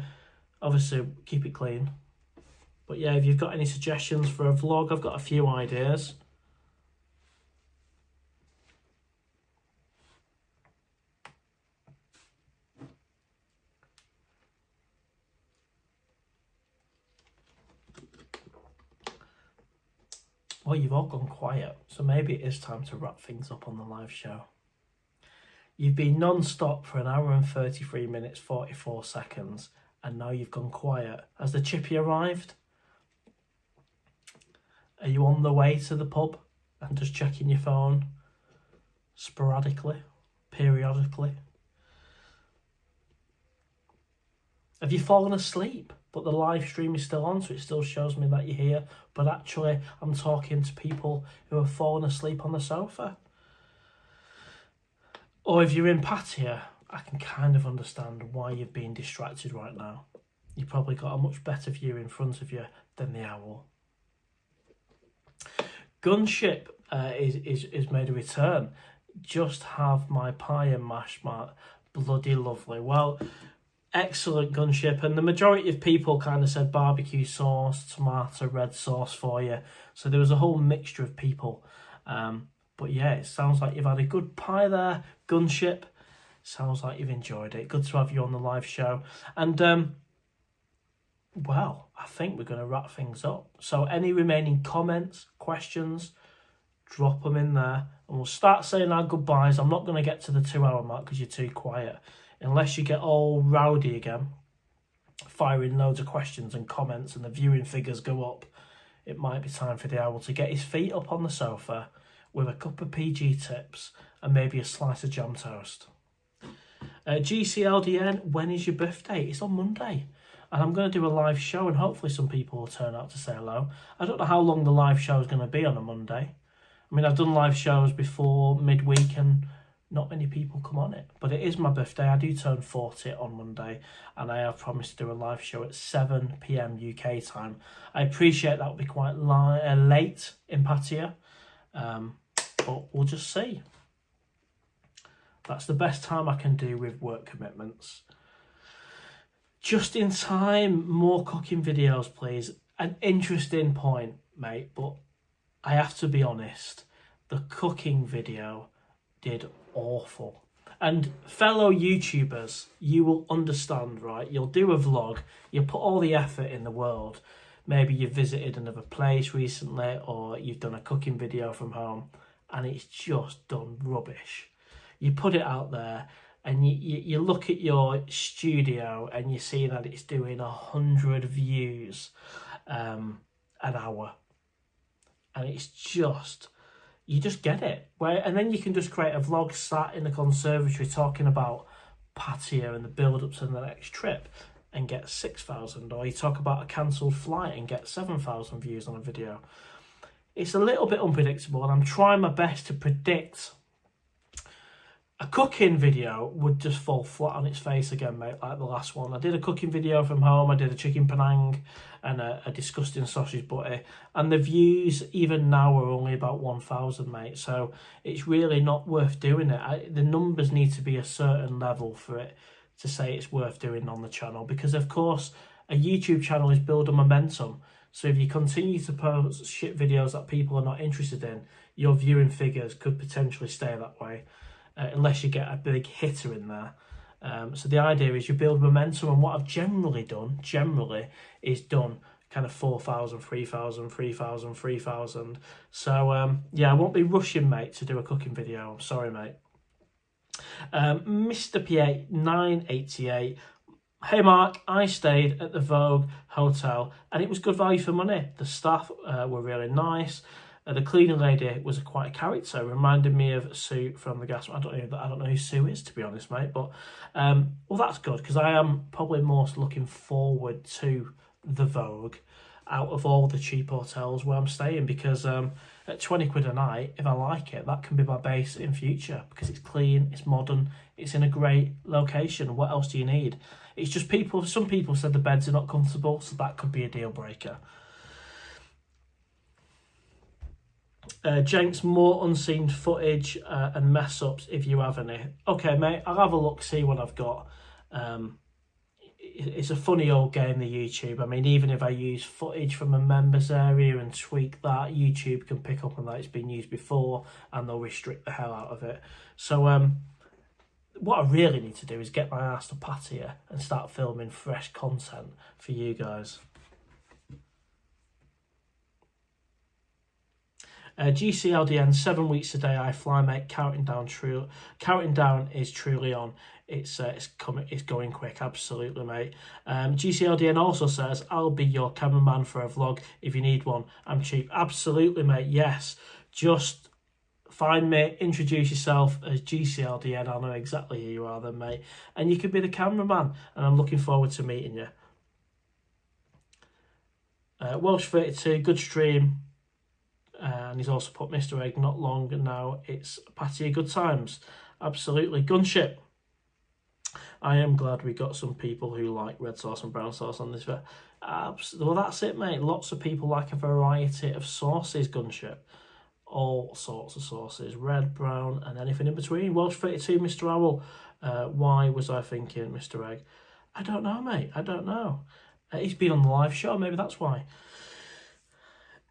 Speaker 1: obviously keep it clean. But yeah, if you've got any suggestions for a vlog, I've got a few ideas. Well, you've all gone quiet, so maybe it is time to wrap things up on the live show. You've been non-stop for 1 hour and 33 minutes, 44 seconds, and now you've gone quiet. Has the chippy arrived? Are you on the way to the pub and just checking your phone sporadically, periodically? Have you fallen asleep, but the live stream is still on, so it still shows me that you're here, but actually I'm talking to people who have fallen asleep on the sofa? Or if you're in Pattaya, I can kind of understand why you've been distracted right now. You've probably got a much better view in front of you than the owl. Gunship is made a return. Just have my pie and mash, Mark. Bloody lovely. Well, excellent Gunship, and the majority of people kind of said barbecue sauce, tomato, red sauce for you. So there was a whole mixture of people. But yeah, it sounds like you've had a good pie there, Gunship. Sounds like you've enjoyed it. Good to have you on the live show. And well, I think we're going to wrap things up. So any remaining comments, questions, drop them in there, and we'll start saying our goodbyes. I'm not going to get to the 2-hour mark because you're too quiet. Unless you get all rowdy again, firing loads of questions and comments and the viewing figures go up, it might be time for the owl to get his feet up on the sofa with a cup of PG tips and maybe a slice of jam toast. GCLDN, when is your birthday? It's on Monday. And I'm going to do a live show, and hopefully some people will turn out to say hello. I don't know how long the live show is going to be on a Monday. I mean, I've done live shows before midweek and not many people come on it. But it is my birthday. I do turn 40 on Monday, and I have promised to do a live show at 7 p.m. UK time. I appreciate that will be quite late in Pattaya, but we'll just see. That's the best time I can do with work commitments. Just in time, more cooking videos, please. An interesting point, mate, but I have to be honest, the cooking video did awful. And fellow YouTubers, you will understand, right? You'll do a vlog, you put all the effort in the world. Maybe you've visited another place recently, or you've done a cooking video from home, and it's just done rubbish. You put it out there, and you look at your studio and you see that it's doing 100 views an hour. And it's just, you just get it. And then you can just create a vlog sat in the conservatory talking about Pattaya and the build-up to the next trip and get 6,000. Or you talk about a cancelled flight and get 7,000 views on a video. It's a little bit unpredictable, and I'm trying my best to predict. A cooking video would just fall flat on its face again, mate, like the last one. I did a cooking video from home. I did a chicken Penang and a disgusting sausage butty. And the views, even now, are only about 1,000, mate. So it's really not worth doing it. The numbers need to be a certain level for it to say it's worth doing on the channel. Because, of course, a YouTube channel is building momentum. So if you continue to post shit videos that people are not interested in, your viewing figures could potentially stay that way. Unless you get a big hitter in there. So the idea is you build momentum, and what I've generally is done kind of 4,000, 3,000, 3,000, 3,000. So yeah, I won't be rushing, mate, to do a cooking video. I'm sorry, mate. Mr. P8 988. Hey Mark, I stayed at the Vogue Hotel and it was good value for money. The staff were really nice. The cleaning lady was quite a character, reminded me of Sue from the gas. I don't know who Sue is, to be honest, mate. But well, that's good, because I am probably most looking forward to the Vogue out of all the cheap hotels where I'm staying, because at 20 quid a night, if I like it, that can be my base in future, because it's clean, it's modern, it's in a great location. What else do you need? It's just some people said the beds are not comfortable, so that could be a deal breaker. Jenks, more unseen footage and mess ups if you have any. Okay, mate, I'll have a look, see what I've got. It's a funny old game, the YouTube. I mean, even if I use footage from a members area and tweak that, YouTube can pick up on that it's been used before and they'll restrict the hell out of it. So what I really need to do is get my ass to Pattaya and start filming fresh content for you guys. GCLDN, 7 weeks a day I fly, mate. Counting down is truly on. It's going quick, absolutely, mate. GCLDN also says, I'll be your cameraman for a vlog if you need one. I'm cheap. Absolutely, mate. Yes, just find me, introduce yourself as GCLDN. I'll know exactly who you are then, mate. And you could be the cameraman, and I'm looking forward to meeting you. Welsh 32, good stream. And he's also put Mr. Egg, not long now. It's Pattaya, good times. Absolutely. Gunship. I am glad we got some people who like red sauce and brown sauce on this. Well, that's it, mate. Lots of people like a variety of sauces, Gunship. all sorts of sauces, red, brown, and anything in between. Welsh 32, Mr. Owl. Why was I thinking Mr. Egg? I don't know, mate. I don't know. He's been on the live show. Maybe that's why.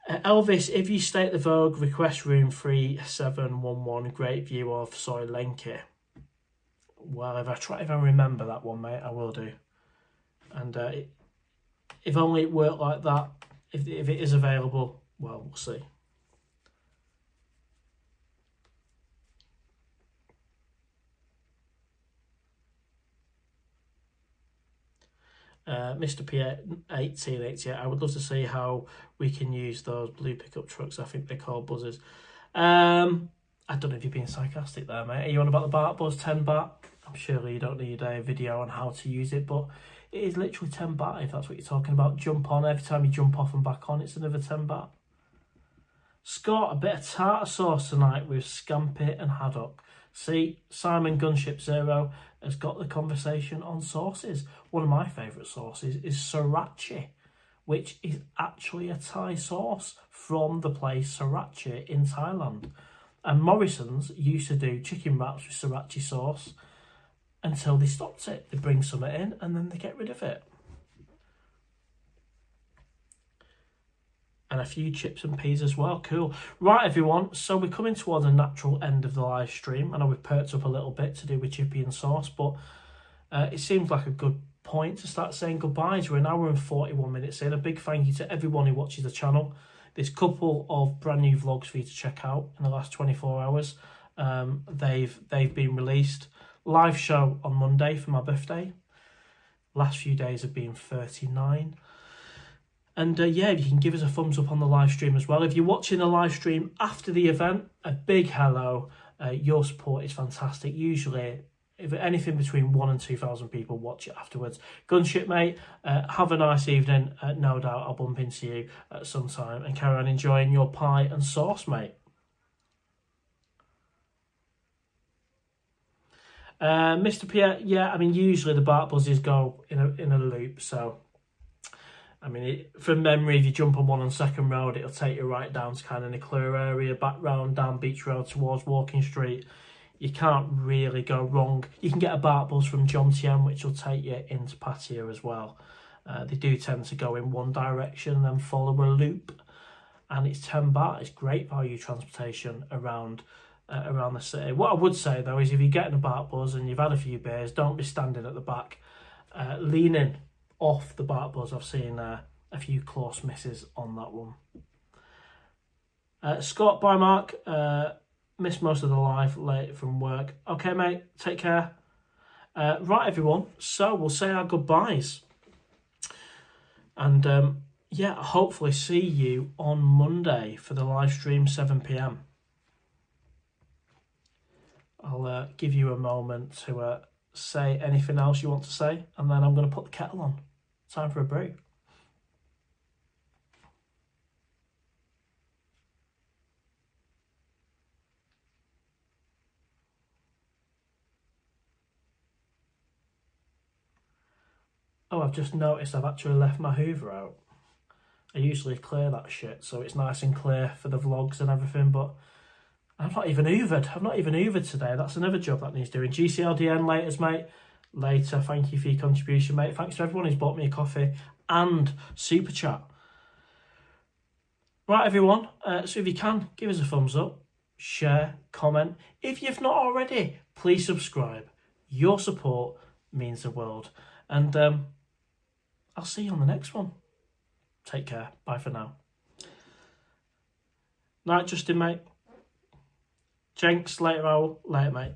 Speaker 1: Elvis, if you stay at the Vogue, request room 3711. Great view of Soy Lenke. Well, if I remember that one, mate, I will do. And if only it worked like that, if it is available, well, we'll see. Mr. Pierre 1888, I would love to see how we can use those blue pickup trucks. I think they're called buzzers. I don't know if you're being sarcastic there, mate. Are you on about the Bart Buzz 10 baht? I'm sure you don't need a video on how to use it, but it is literally 10 baht if that's what you're talking about. Jump on, every time you jump off and back on, it's another 10 baht. Scott, a bit of tartar sauce tonight with scampi and haddock. See, Simon Gunship Zero has got the conversation on sauces. One of my favourite sauces is sriracha, which is actually a Thai sauce from the place Sriracha in Thailand. And Morrison's used to do chicken wraps with sriracha sauce until they stopped it. They bring some in and then they get rid of it. And a few chips and peas as well. Cool. Right, everyone. So we're coming towards a natural end of the live stream. I know we've perked up a little bit to do with chippy and sauce, but it seems like a good point to start saying goodbyes. We're an hour and 41 minutes in. A big thank you to everyone who watches the channel. There's a couple of brand new vlogs for you to check out in the last 24 hours. They've been released. Live show on Monday for my birthday. Last few days have been 39. And yeah, you can give us a thumbs up on the live stream as well. If you're watching the live stream after the event, a big hello. Your support is fantastic. Usually, if anything between 1,000 and 2,000 people watch it afterwards. Gunship, mate, have a nice evening. No doubt I'll bump into you at some time and carry on enjoying your pie and sauce, mate. Mr. Pierre, yeah, I mean, usually the Bart buzzes go in a loop, so... I mean, from memory, if you jump on one on Second Road, it'll take you right down to kind of Nickleur area, back round down Beach Road towards Walking Street. You can't really go wrong. You can get a Bart bus from John Tien, which will take you into Pattaya as well. They do tend to go in one direction and then follow a loop. And it's 10 baht. It's great value transportation around the city. What I would say, though, is if you're getting a Bart bus and you've had a few beers, don't be standing at the back, leaning off the Bart buzz. I've seen a few close misses on that one. Scott, bye Mark. Missed most of the live late from work. Okay, mate, take care. Right, everyone, so we'll say our goodbyes. And yeah, hopefully see you on Monday for the live stream, 7 p.m. I'll give you a moment to say anything else you want to say, and then I'm going to put the kettle on. Time for a break. Oh, I've just noticed I've actually left my Hoover out. I usually clear that shit so it's nice and clear for the vlogs and everything, but I've not even hoovered. I've not even hoovered today. That's another job that needs doing. GCLDN laters, mate. Later, thank you for your contribution, mate. Thanks to everyone who's bought me a coffee and super chat. Right, everyone, so if you can, give us a thumbs up, share, comment. If you've not already, please subscribe. Your support means the world. And I'll see you on the next one. Take care. Bye for now. Night, Justin, mate. Jenks, later, Owl. Later, mate.